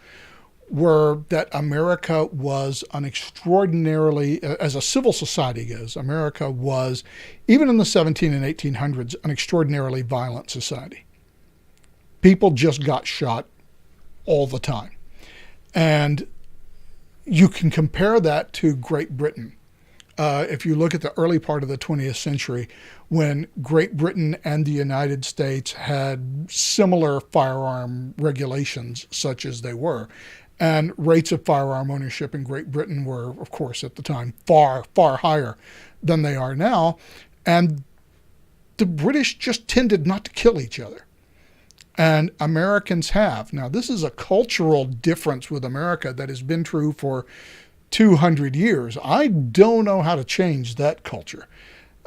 were that America was an extraordinarily, as a civil society goes, America was, even in the 17 and 1800s, an extraordinarily violent society. People just got shot all the time. And you can compare that to Great Britain. If you look at the early part of the 20th century, when Great Britain and the United States had similar firearm regulations, such as they were, and rates of firearm ownership in Great Britain were, of course, at the time, far, far higher than they are now. And the British just tended not to kill each other. And Americans have. Now, this is a cultural difference with America that has been true for 200 years. I don't know how to change that culture.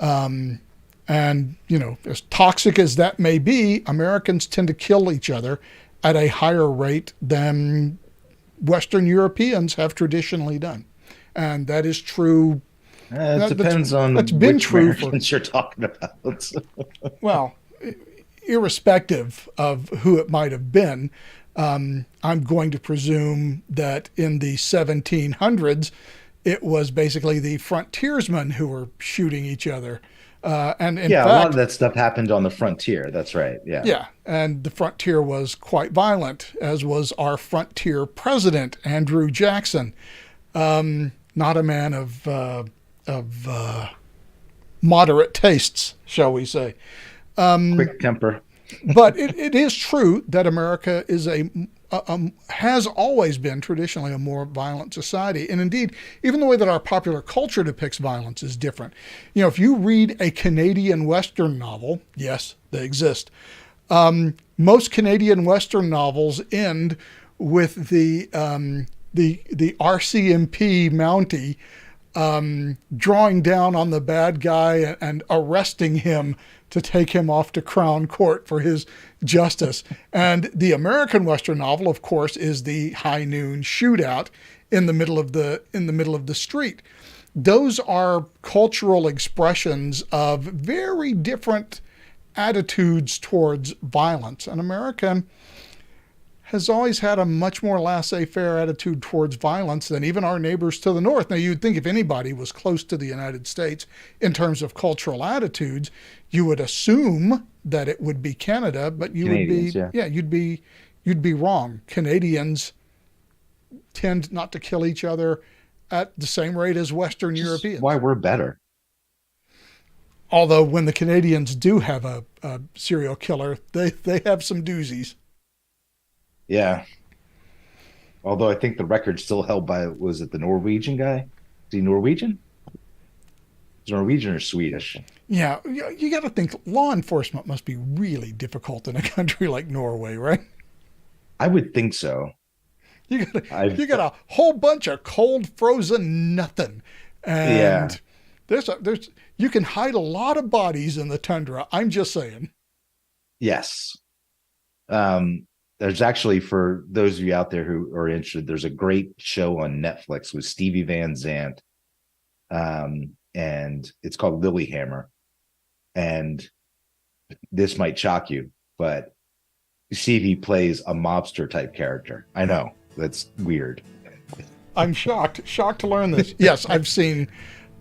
And, as toxic as that may be, Americans tend to kill each other at a higher rate than Western Europeans have traditionally done. And that is true. It depends on that's been which true Americans you're talking about. Well, irrespective of who it might have been, I'm going to presume that in the 1700s, it was basically the frontiersmen who were shooting each other. And in fact, a lot of that stuff happened on the frontier. That's right. Yeah. Yeah. And the frontier was quite violent, as was our frontier president, Andrew Jackson. Not a man of moderate tastes, shall we say. Quick temper. But it is true that America is a has always been traditionally a more violent society. And indeed, even the way that our popular culture depicts violence is different. You know, if you read a Canadian Western novel, yes, they exist. Most Canadian Western novels end with the RCMP Mountie drawing down on the bad guy and arresting him to take him off to Crown Court for his justice. And the American Western novel, of course, is the high noon shootout in the middle of the street. Those are cultural expressions of very different attitudes towards violence. And America has always had a much more laissez-faire attitude towards violence than even our neighbors to the north. Now, you'd think if anybody was close to the United States in terms of cultural attitudes, you would assume that it would be Canada, but you'd be wrong. Canadians tend not to kill each other at the same rate as Western Europeans. Why we're better. Although when the Canadians do have a serial killer, they have some doozies. Yeah. Although I think the record's still held by, was it the Norwegian guy? Is he Norwegian? Is Norwegian or Swedish? Yeah, you got to think law enforcement must be really difficult in a country like Norway, right? I would think so. You got a whole bunch of cold, frozen nothing, and there's you can hide a lot of bodies in the tundra. I'm just saying. Yes. There's actually, for those of you out there who are interested, there's a great show on Netflix with Stevie Van Zandt, and it's called Lilyhammer. And this might shock you, but Stevie plays a mobster type character. I know, that's weird. I'm shocked to learn this. Yes, I've seen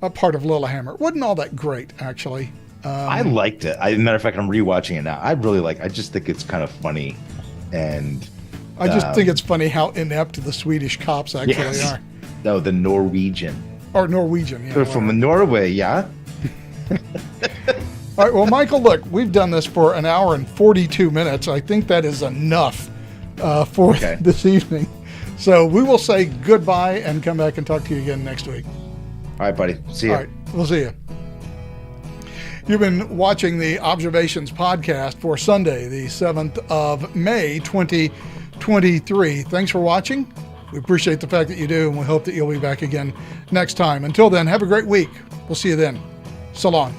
a part of Lilyhammer. Wasn't all that great, actually. I liked it. As a matter of fact, I'm rewatching it now. I just think it's kind of funny. And I just think it's funny how inept the Swedish cops actually are. No, the Norwegian. Or Norwegian, yeah. They're from Norway, yeah. All right, well, Michael, look, we've done this for an hour and 42 minutes. I think that is enough for this evening. So we will say goodbye and come back and talk to you again next week. All right, buddy. See you. All right, we'll see you. You've been watching the Observations podcast for Sunday, the 7th of May, 2023. Thanks for watching. We appreciate the fact that you do, and we hope that you'll be back again next time. Until then, have a great week. We'll see you then. So long.